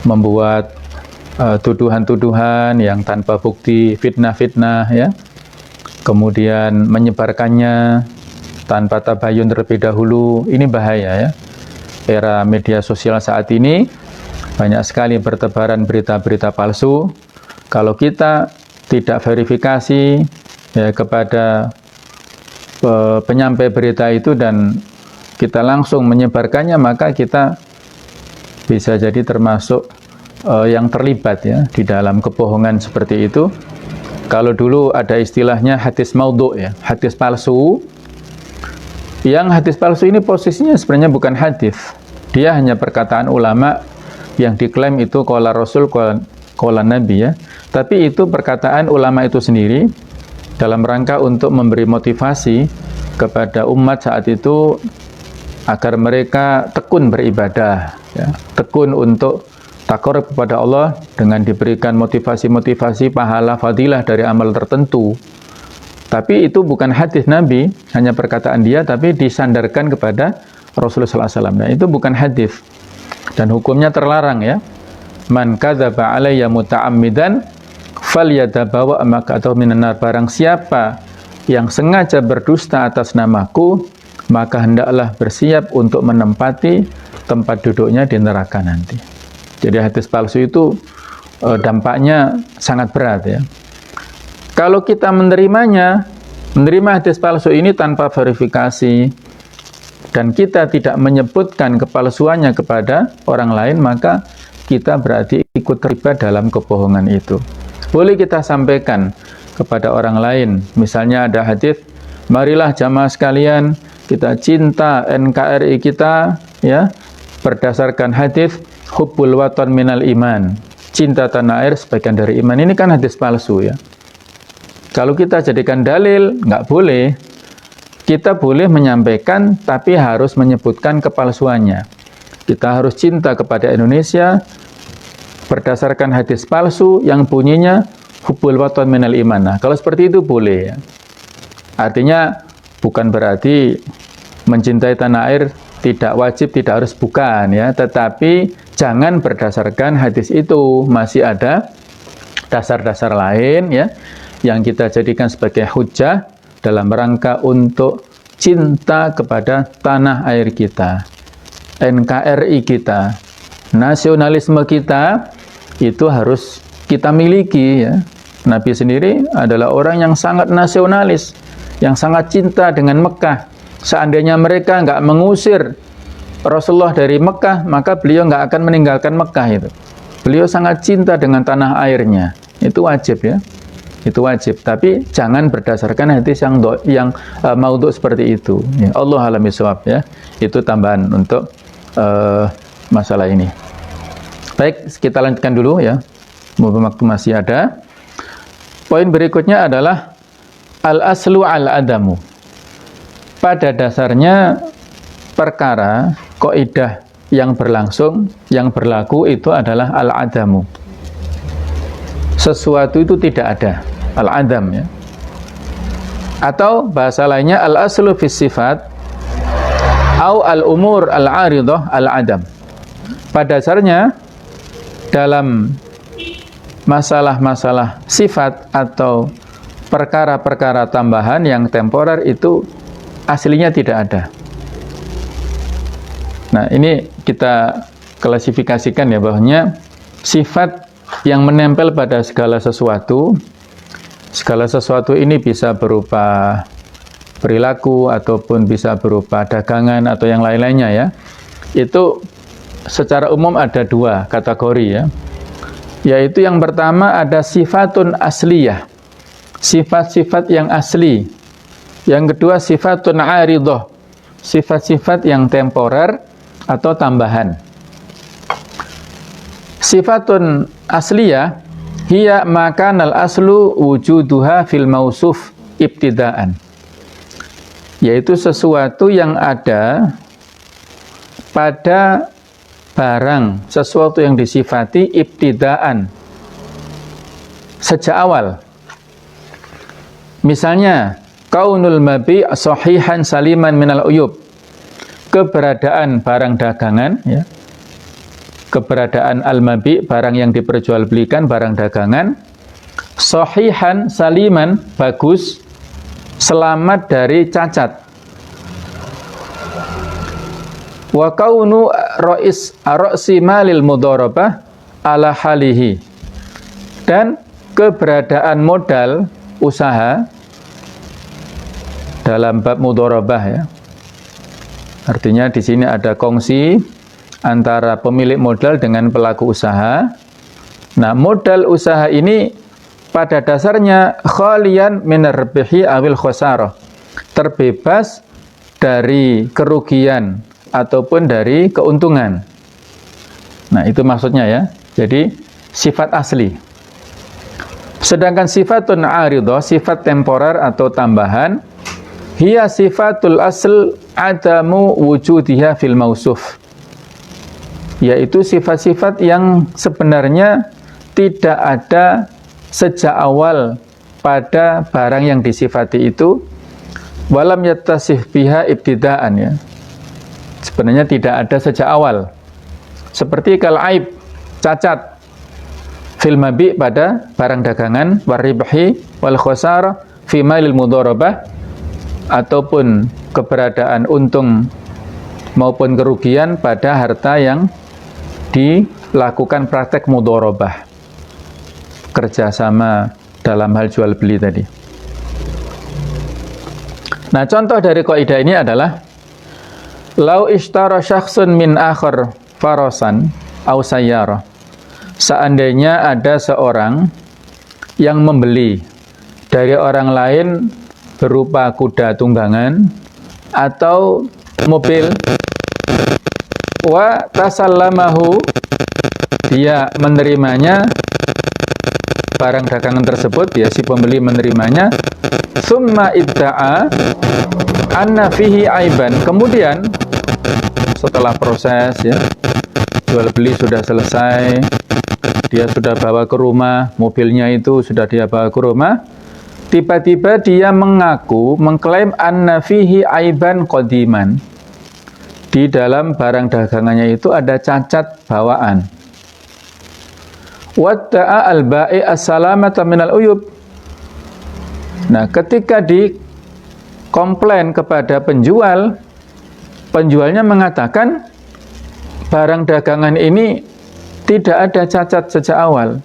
membuat tuduhan-tuduhan yang tanpa bukti, fitnah-fitnah ya, kemudian menyebarkannya tanpa tabayun terlebih dahulu. Ini bahaya ya. Era media sosial saat ini banyak sekali bertebaran berita-berita palsu. Kalau kita tidak verifikasi ya kepada penyampai berita itu dan kita langsung menyebarkannya, maka kita bisa jadi termasuk yang terlibat ya di dalam kebohongan seperti itu. Kalau dulu ada istilahnya hadis maudhu ya, hadis palsu. Yang hadis palsu ini posisinya sebenarnya bukan hadis. Dia hanya perkataan ulama yang diklaim itu qala Rasul, qala Nabi ya. Tapi itu perkataan ulama itu sendiri dalam rangka untuk memberi motivasi kepada umat saat itu agar mereka tekun beribadah, ya, tekun untuk takarrub kepada Allah dengan diberikan motivasi-motivasi pahala fadilah dari amal tertentu. Tapi itu bukan hadis Nabi, hanya perkataan dia, tapi disandarkan kepada Rasulullah SAW. Nah, itu bukan hadis dan hukumnya terlarang, ya. Man kadzaba alayya muta'ammidan falyatabawa maq'adahu minan nar. Barang siapa yang sengaja berdusta atas namaku, maka hendaklah bersiap untuk menempati tempat duduknya di neraka nanti. Jadi hadis palsu itu dampaknya sangat berat, ya. Kalau kita menerima hadis palsu ini tanpa verifikasi dan kita tidak menyebutkan kepalsuannya kepada orang lain, maka kita berarti ikut terlibat dalam kebohongan itu. Boleh kita sampaikan kepada orang lain, misalnya ada hadis, marilah jamaah sekalian kita cinta NKRI kita, ya, berdasarkan hadis hubbul watan minal iman, cinta tanah air sebagian dari iman. Ini kan hadis palsu, ya. Kalau kita jadikan dalil, nggak boleh. Kita boleh menyampaikan, tapi harus menyebutkan kepalsuannya. Kita harus cinta kepada Indonesia berdasarkan hadis palsu yang bunyinya hubbul watan minal iman. Nah, kalau seperti itu boleh, ya. Artinya bukan berarti mencintai tanah air tidak wajib, tidak harus, bukan, ya. Tetapi jangan berdasarkan hadis itu. Masih ada dasar-dasar lain, ya, yang kita jadikan sebagai hujjah dalam rangka untuk cinta kepada tanah air kita, NKRI kita, nasionalisme kita, itu harus kita miliki, ya. Nabi sendiri adalah orang yang sangat nasionalis, yang sangat cinta dengan Mekah. Seandainya mereka nggak mengusir Rasulullah dari Mekah, maka beliau nggak akan meninggalkan Mekah itu. Beliau sangat cinta dengan tanah airnya. Itu wajib, ya. Itu wajib. Tapi jangan berdasarkan hadis yang maudhu seperti itu. Ya, Allah a'lam bishawab, ya. Itu tambahan untuk masalah ini. Baik, kita lanjutkan dulu, ya. Mumpung waktu masih ada. Poin berikutnya adalah al-aslu al-adamu. Pada dasarnya perkara kaidah yang berlangsung, yang berlaku itu adalah al-adamu. Sesuatu itu tidak ada, al-adam, ya. Atau bahasa lainnya al-aslu fis sifat au al-umur al-aridah al-adam. Pada dasarnya dalam masalah-masalah sifat atau perkara-perkara tambahan yang temporer itu aslinya tidak ada. Nah, ini kita klasifikasikan, ya, bahwanya sifat yang menempel pada segala sesuatu ini bisa berupa perilaku ataupun bisa berupa dagangan atau yang lain-lainnya, ya. Itu secara umum ada dua kategori, ya. Yaitu yang pertama ada sifatun asliyah, sifat-sifat yang asli. Yang kedua sifatun aridah, sifat-sifat yang temporer atau tambahan. Sifatun asliyah hiya makanal aslu wujuduha fil mausuf ibtidaan, yaitu sesuatu yang ada pada barang, sesuatu yang disifati ibtidaan, sejak awal. Misalnya kaunul mabi' sahihan saliman minal uyub, keberadaan barang dagangan, ya. Keberadaan al-mabi', barang yang diperjualbelikan, barang dagangan, sahihan saliman, bagus, selamat dari cacat. Wa kaunu ra'si malil mudharabah ala halihi, dan keberadaan modal usaha dalam bab mudharabah, ya. Artinya di sini ada kongsi antara pemilik modal dengan pelaku usaha. Nah, modal usaha ini pada dasarnya khalian minar ribhi awil khosarah, terbebas dari kerugian ataupun dari keuntungan. Nah, itu maksudnya, ya. Jadi sifat asli. Sedangkan sifatun aridah, sifat temporer atau tambahan, hiya sifatul asl adamu wujudiha fil mausuf, yaitu sifat-sifat yang sebenarnya tidak ada sejak awal pada barang yang disifati itu, walam yattasih biha ibtidaan, ya, sebenarnya tidak ada sejak awal, seperti kal aib, cacat, fil mabi, pada barang dagangan, waribhi wal khosar fi malil mudharabah, ataupun keberadaan untung maupun kerugian pada harta yang dilakukan praktek mudharabah, kerjasama dalam hal jual beli tadi. Nah, contoh dari kaidah ini adalah lau ishtara syakhsun min akhar farasan aw sayyarah. Seandainya ada seorang yang membeli dari orang lain berupa kuda tunggangan atau mobil, wa tasallamahu, dia menerimanya barang dagangan tersebut, ya, si pembeli menerimanya, summa idda'a anna fihi aiban, kemudian setelah proses, ya, jual beli sudah selesai, dia sudah bawa ke rumah, mobilnya itu sudah dia bawa ke rumah, tiba-tiba dia mengaku, mengklaim anna fihi aiban qadiman, di dalam barang dagangannya itu ada cacat bawaan. Wadda'a al-ba'i as-salamata minal uyub. Nah, ketika dikomplain kepada penjual, penjualnya mengatakan barang dagangan ini tidak ada cacat sejak awal.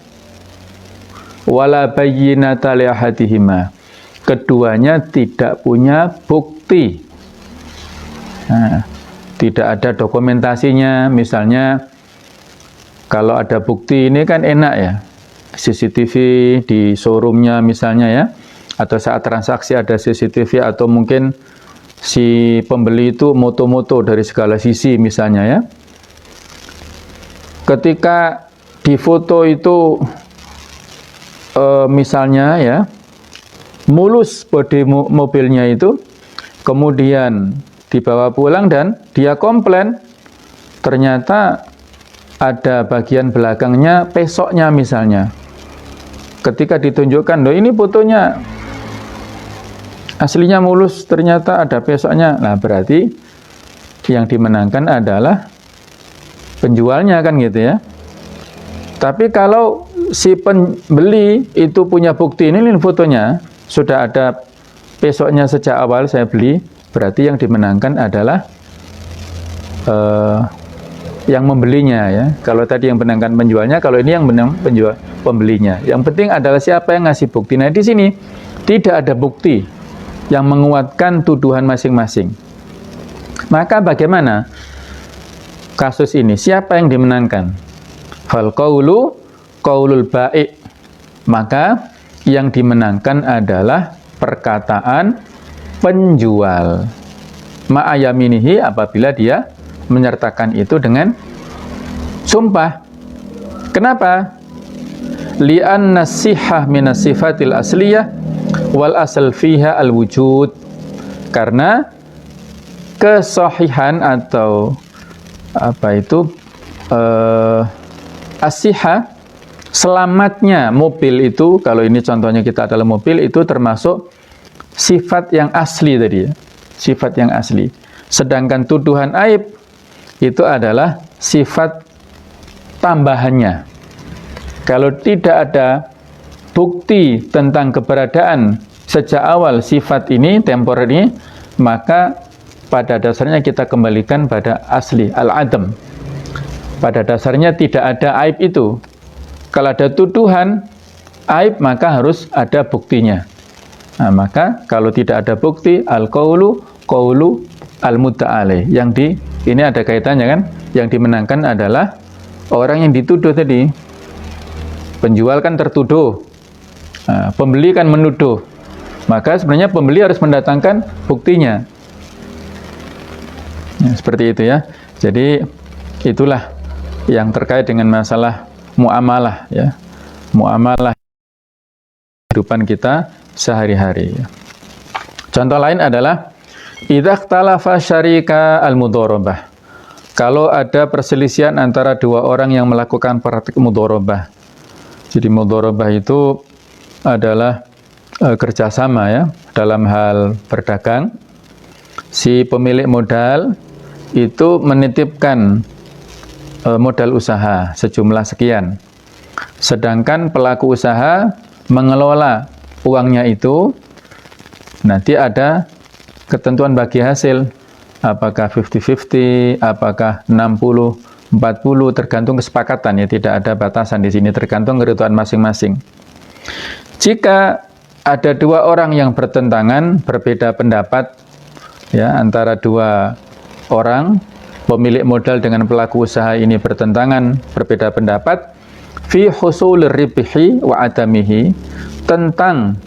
Wala bayyinata li ahadihima. Keduanya tidak punya bukti. Nah, tidak ada dokumentasinya, misalnya kalau ada bukti ini kan enak, ya, CCTV di showroomnya misalnya, ya, atau saat transaksi ada CCTV, atau mungkin si pembeli itu moto-moto dari segala sisi misalnya, ya. Ketika di foto itu misalnya, ya, mulus bodi mobilnya itu, kemudian dibawa pulang dan dia komplain, ternyata ada bagian belakangnya pesoknya misalnya. Ketika ditunjukkan, loh ini fotonya aslinya mulus, ternyata ada pesoknya. Nah, berarti yang dimenangkan adalah penjualnya, kan gitu, ya. Tapi kalau si pembeli itu punya bukti, ini fotonya sudah ada pesoknya sejak awal saya beli, berarti yang dimenangkan adalah yang membelinya, ya. Kalau tadi yang menangkan penjualnya, kalau ini yang menang pembelinya. Yang penting adalah siapa yang ngasih bukti. Nah, di sini tidak ada bukti yang menguatkan tuduhan masing-masing. Maka bagaimana kasus ini? Siapa yang dimenangkan? Fal qaulu qaulul ba'i. Maka yang dimenangkan adalah perkataan penjual. Ma'ayaminihi, apabila dia menyertakan itu dengan sumpah. Kenapa? Li'anna sihah minas sifatil asliyah wal asal fiha al wujud. Karena kesahihan atau apa itu as-sihah, selamatnya mobil itu, kalau ini contohnya kita adalah mobil, itu termasuk sifat yang asli tadi, ya. Sifat yang asli. Sedangkan tuduhan aib itu adalah sifat tambahannya. Kalau tidak ada bukti tentang keberadaan sejak awal sifat ini, temporer ini, maka pada dasarnya kita kembalikan pada asli, al-adam. Pada dasarnya tidak ada aib itu. Kalau ada tuduhan aib, maka harus ada buktinya. Nah, maka kalau tidak ada bukti, al-qaulu qaulu al-mudda'alih. Ini ada kaitannya, kan? Yang dimenangkan adalah orang yang dituduh tadi. Penjual kan tertuduh, nah, pembeli kan menuduh. Maka sebenarnya pembeli harus mendatangkan buktinya. Ya, seperti itu, ya. Jadi itulah yang terkait dengan masalah muamalah, ya. Muamalah kehidupan kita sehari-hari, ya. Contoh lain adalah idza ikhtalafa syarika al-mudharabah. Kalau ada perselisihan antara dua orang yang melakukan praktik mudharabah. Jadi mudharabah itu adalah kerjasama ya dalam hal berdagang. Si pemilik modal itu menitipkan modal usaha sejumlah sekian. Sedangkan pelaku usaha mengelola uangnya itu, nanti ada ketentuan bagi hasil. Apakah 50-50, apakah 60-40, tergantung kesepakatan ya, tidak ada batasan di sini, tergantung kebutuhan masing-masing. Jika ada dua orang yang bertentangan, berbeda pendapat ya antara dua orang, pemilik modal dengan pelaku usaha ini bertentangan, berbeda pendapat fi husulir ribhi wa adamihi, tentang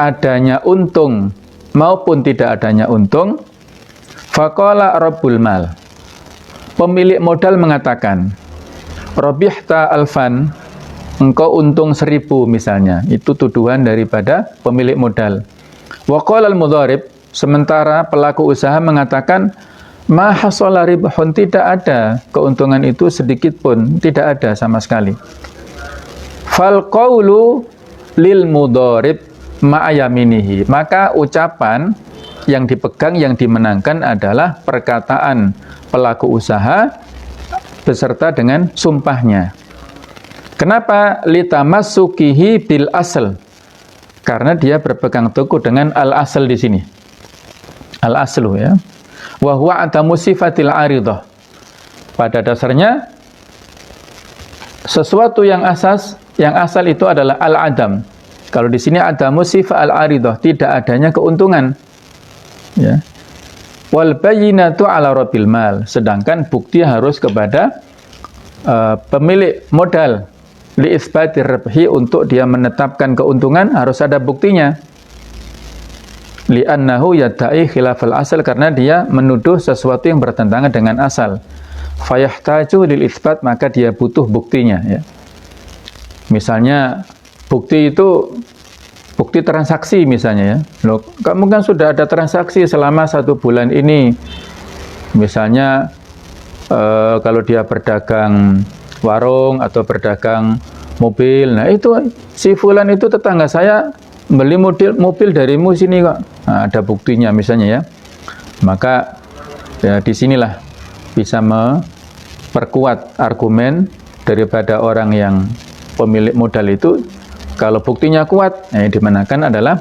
adanya untung maupun tidak adanya untung. Faqala rabbul mal, pemilik modal mengatakan, robihta alfan, engkau untung 1000 misalnya. Itu tuduhan daripada pemilik modal. Wa qala al-mudharib, sementara pelaku usaha mengatakan, ma hasala ribhun, tidak ada keuntungan itu sedikit pun, tidak ada sama sekali. Fal qawlu lil mudharib ma'ayaminihi, maka ucapan yang dipegang, yang dimenangkan adalah perkataan pelaku usaha beserta dengan sumpahnya. Kenapa? Litamassukihi bil asl, karena dia berpegang teguh dengan al-asl di sini. Al-aslu ya. Wa huwa adamu sifatil aridah. Pada dasarnya sesuatu yang asal itu adalah al-adam. Kalau di sini adamu sifat al-aridah, tidak adanya keuntungan. Ya. Wal bayyinatu ala rabbil mal, sedangkan bukti harus kepada pemilik modal li isbatir rabhi, untuk dia menetapkan keuntungan harus ada buktinya. Li annahu yadda'i khilafal asal, karena dia menuduh sesuatu yang bertentangan dengan asal. Fayahtaju lil isbat, maka dia butuh buktinya ya. Misalnya bukti itu bukti transaksi misalnya ya. Loh, kamu kan sudah ada transaksi selama 1 bulan ini. Misalnya kalau dia berdagang warung atau berdagang mobil, nah itu si fulan itu tetangga saya beli mobil darimu sini kok. Nah, ada buktinya misalnya ya. Maka ya disinilah bisa memperkuat argumen daripada orang yang pemilik modal itu. Kalau buktinya kuat, yang dimenangkan adalah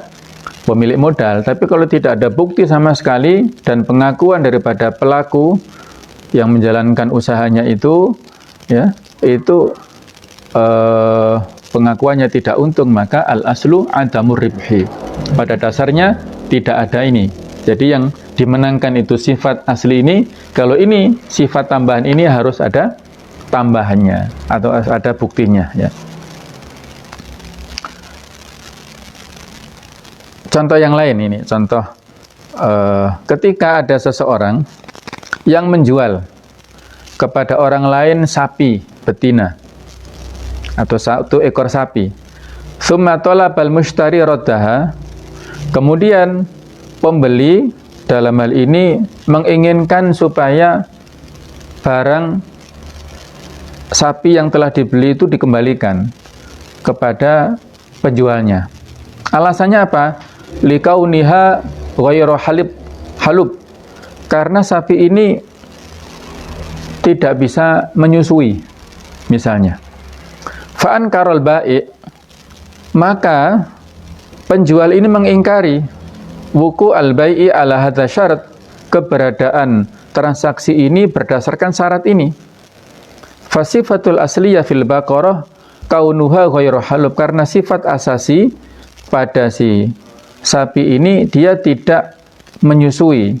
pemilik modal. Tapi kalau tidak ada bukti sama sekali dan pengakuan daripada pelaku yang menjalankan usahanya itu, ya, itu pengakuannya tidak untung, maka al-aslu adamur ribhi. Pada dasarnya tidak ada ini. Jadi yang dimenangkan itu sifat asli ini. Kalau ini sifat tambahan ini harus ada tambahannya atau ada buktinya. Ya. Contoh yang lain ini, contoh ketika ada seseorang yang menjual kepada orang lain sapi betina atau 1 ekor sapi. Tsumma talabal mushtari raddaha, kemudian pembeli dalam hal ini menginginkan supaya barang sapi yang telah dibeli itu dikembalikan kepada penjualnya. Alasannya apa? Likauniha ghairu halub, karena sapi ini tidak bisa menyusui misalnya. Fa'an karol ba'i, maka penjual ini mengingkari wuku al-bai'i ala hadza syarat, keberadaan transaksi ini berdasarkan syarat ini. Fasifatul asliyah fil baqarah kaunuha ghairu halub, karena sifat asasi pada si sapi ini dia tidak menyusui.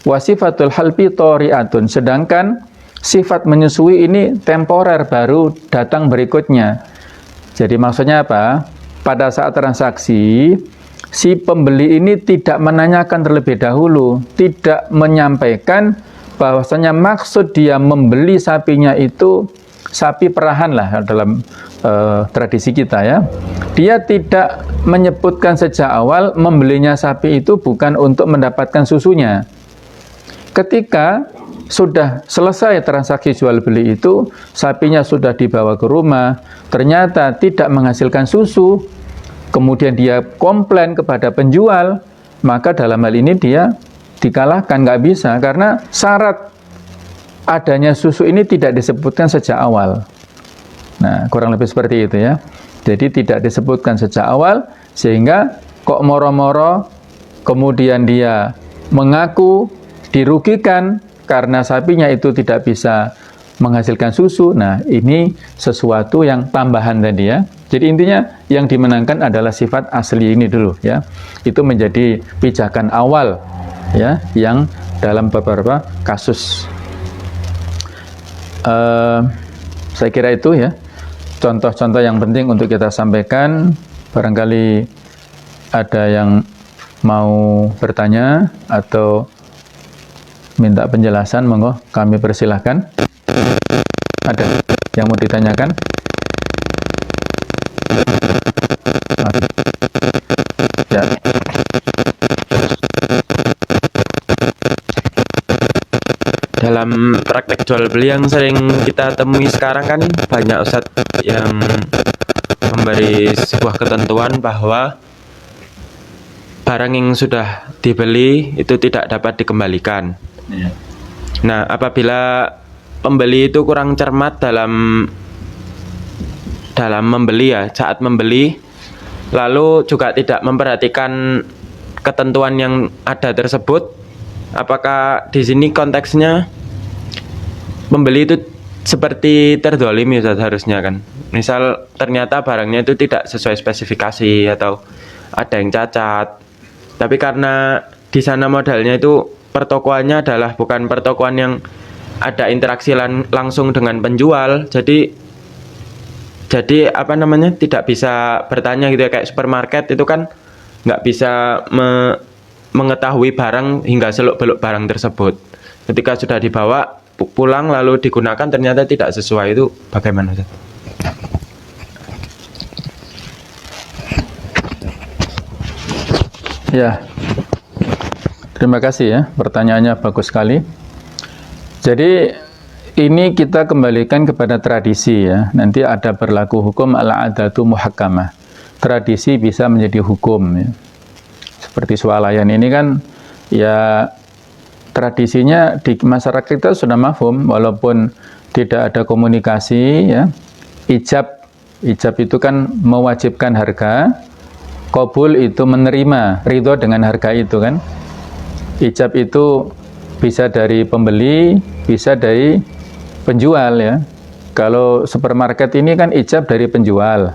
Wasifatul halbi tori'atun, sedangkan sifat menyusui ini temporer, baru datang berikutnya. Jadi maksudnya apa? Pada saat transaksi, si pembeli ini tidak menanyakan terlebih dahulu, tidak menyampaikan bahwasanya maksud dia membeli sapinya itu sapi perahan lah dalam tradisi kita ya. Dia tidak menyebutkan sejak awal membelinya sapi itu bukan untuk mendapatkan susunya. Ketika sudah selesai transaksi jual beli itu, sapinya sudah dibawa ke rumah, ternyata tidak menghasilkan susu, kemudian dia komplain kepada penjual, maka dalam hal ini dia dikalahkan, nggak bisa, karena syarat adanya susu ini tidak disebutkan sejak awal. Nah, kurang lebih seperti itu ya. Jadi tidak disebutkan sejak awal, sehingga kok moro-moro kemudian dia mengaku dirugikan karena sapinya itu tidak bisa menghasilkan susu. Nah, ini sesuatu yang tambahan tadi ya. Jadi intinya yang dimenangkan adalah sifat asli ini dulu ya. Itu menjadi pijakan awal ya, yang dalam beberapa kasus. Saya kira itu ya contoh-contoh yang penting untuk kita sampaikan. Barangkali ada yang mau bertanya atau minta penjelasan, monggo kami persilahkan. Ada yang mau ditanyakan? Ya. Dalam praktek jual beli yang sering kita temui sekarang kan banyak Ustadz yang memberi sebuah ketentuan bahwa barang yang sudah dibeli itu tidak dapat dikembalikan. Iya. Nah, apabila pembeli itu kurang cermat dalam membeli ya, saat membeli, lalu juga tidak memperhatikan ketentuan yang ada tersebut, apakah di sini konteksnya pembeli itu seperti terdolimi harusnya kan? Misal ternyata barangnya itu tidak sesuai spesifikasi atau ada yang cacat, tapi karena di sana modalnya itu pertokoannya adalah bukan pertokoan yang ada interaksi langsung dengan penjual, jadi apa namanya, tidak bisa bertanya gitu ya, kayak supermarket itu kan nggak bisa mengetahui barang hingga seluk-beluk barang tersebut. Ketika sudah dibawa pulang lalu digunakan ternyata tidak sesuai, itu bagaimana Ustaz? Ya, terima kasih ya, pertanyaannya bagus sekali. Jadi ini kita kembalikan kepada tradisi ya. Nanti ada berlaku hukum al-adatu muhakkamah. Tradisi bisa menjadi hukum ya. Seperti swalayan ini kan ya, tradisinya di masyarakat kita sudah mafhum, walaupun tidak ada komunikasi ya. Ijab itu kan mewajibkan harga, qabul itu menerima, ridho dengan harga itu kan. Ijab itu bisa dari pembeli, bisa dari penjual ya. Kalau supermarket ini kan ijab dari penjual.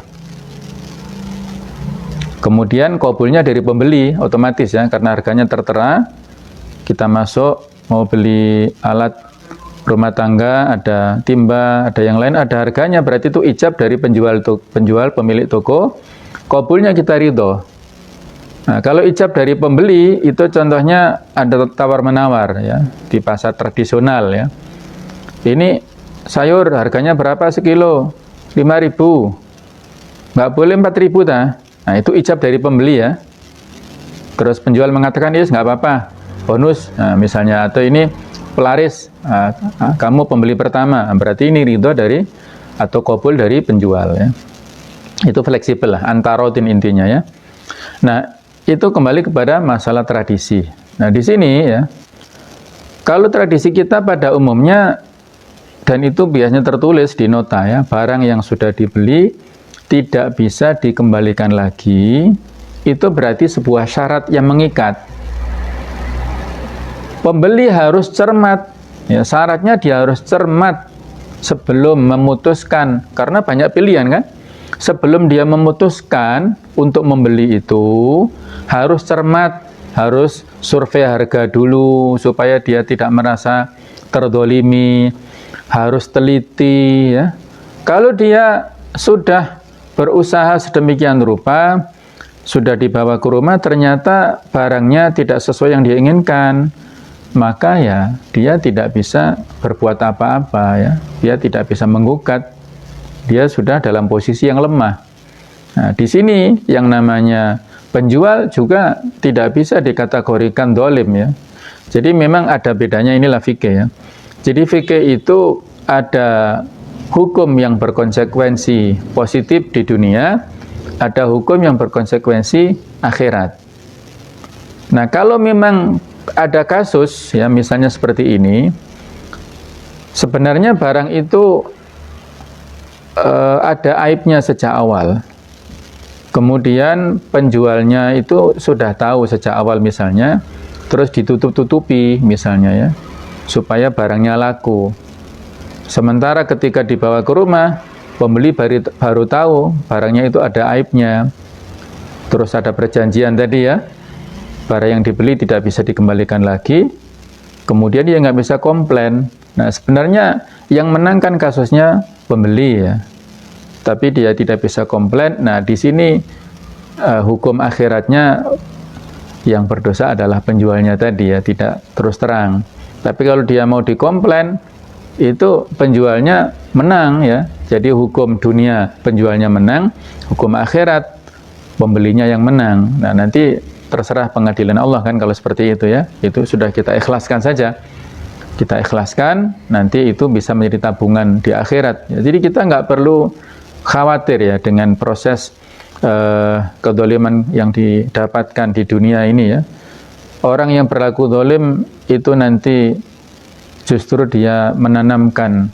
Kemudian qabulnya dari pembeli otomatis ya, karena harganya tertera. Kita masuk mau beli alat rumah tangga, ada timba, ada yang lain, ada harganya, berarti itu ijab dari penjual pemilik toko. Qabulnya kita ridho. Nah, kalau ijab dari pembeli itu contohnya ada tawar-menawar ya, di pasar tradisional ya. Ini sayur harganya berapa sekilo? 5.000. Nggak boleh 4.000 dah. Nah, itu ijab dari pembeli ya. Terus penjual mengatakan, yes, nggak apa-apa, bonus. Nah, misalnya, atau ini pelaris, kamu pembeli pertama, berarti ini ridho dari atau qabul dari penjual ya. Itu fleksibel lah, antarodin intinya ya. Nah, itu kembali kepada masalah tradisi. Nah, di sini ya, kalau tradisi kita pada umumnya, dan itu biasanya tertulis di nota ya, barang yang sudah dibeli tidak bisa dikembalikan lagi, itu berarti sebuah syarat yang mengikat. Pembeli harus cermat, ya, syaratnya dia harus cermat sebelum memutuskan, karena banyak pilihan kan. Sebelum dia memutuskan untuk membeli itu, harus cermat, harus survei harga dulu, supaya dia tidak merasa terdolimi, harus teliti ya. Kalau dia sudah berusaha sedemikian rupa, sudah dibawa ke rumah, ternyata barangnya tidak sesuai yang dia inginkan, maka ya dia tidak bisa berbuat apa-apa ya, dia tidak bisa menggugat dia sudah dalam posisi yang lemah. Nah, di sini yang namanya penjual juga tidak bisa dikategorikan dolim ya. Jadi memang ada bedanya, inilah fikih ya. Jadi fikih itu ada hukum yang berkonsekuensi positif di dunia, ada hukum yang berkonsekuensi akhirat. Nah, kalau memang ada kasus ya misalnya seperti ini, sebenarnya barang itu ada aibnya sejak awal. Kemudian penjualnya itu sudah tahu sejak awal misalnya, terus ditutup-tutupi misalnya ya, supaya barangnya laku. Sementara ketika dibawa ke rumah, pembeli baru tahu barangnya itu ada aibnya. Terus ada perjanjian tadi ya, barang yang dibeli tidak bisa dikembalikan lagi, kemudian dia nggak bisa komplain. Nah, sebenarnya yang menangkan kasusnya pembeli ya, tapi dia tidak bisa komplain. Nah, di sini hukum akhiratnya yang berdosa adalah penjualnya tadi ya, tidak terus terang. Tapi kalau dia mau dikomplain, itu penjualnya menang ya. Jadi hukum dunia penjualnya menang, hukum akhirat pembelinya yang menang. Nah, nanti terserah pengadilan Allah kan kalau seperti itu ya. Itu sudah kita ikhlaskan saja. Kita ikhlaskan, nanti itu bisa menjadi tabungan di akhirat. Ya, jadi kita nggak perlu khawatir ya dengan proses kedoliman yang didapatkan di dunia ini ya. Orang yang berlaku dolim itu nanti justru dia menanamkan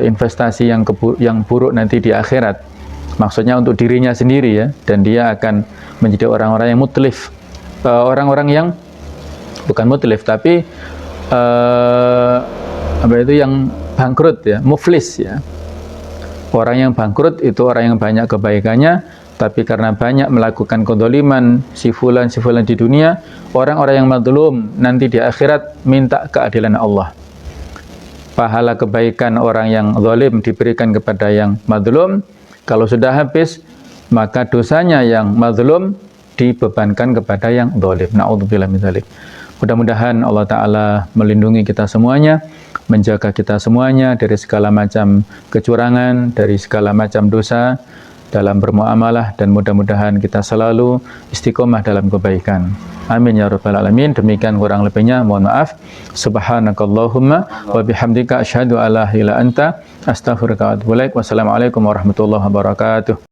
investasi yang buruk nanti di akhirat. Maksudnya untuk dirinya sendiri ya, dan dia akan menjadi orang-orang yang mutlif, orang-orang yang bukan mutlif tapi apa itu yang bangkrut ya, muflis ya. Orang yang bangkrut itu orang yang banyak kebaikannya, tapi karena banyak melakukan kedoliman si fulan di dunia, orang-orang yang mazlum nanti di akhirat minta keadilan Allah. Pahala kebaikan orang yang zalim diberikan kepada yang mazlum, kalau sudah habis maka dosanya yang mazlum dibebankan kepada yang zalim. Na'udzubillah min dzalik. Mudah-mudahan Allah Ta'ala melindungi kita semuanya, menjaga kita semuanya dari segala macam kecurangan, dari segala macam dosa dalam bermuamalah, dan mudah-mudahan kita selalu istiqomah dalam kebaikan. Amin ya rabbal alamin. Demikian kurang lebihnya mohon maaf. Subhanakallahumma wa bihamdika asyhadu alla ilaha illa anta astaghfiruka wa atubu ilaik. Wassalamualaikum warahmatullahi wabarakatuh.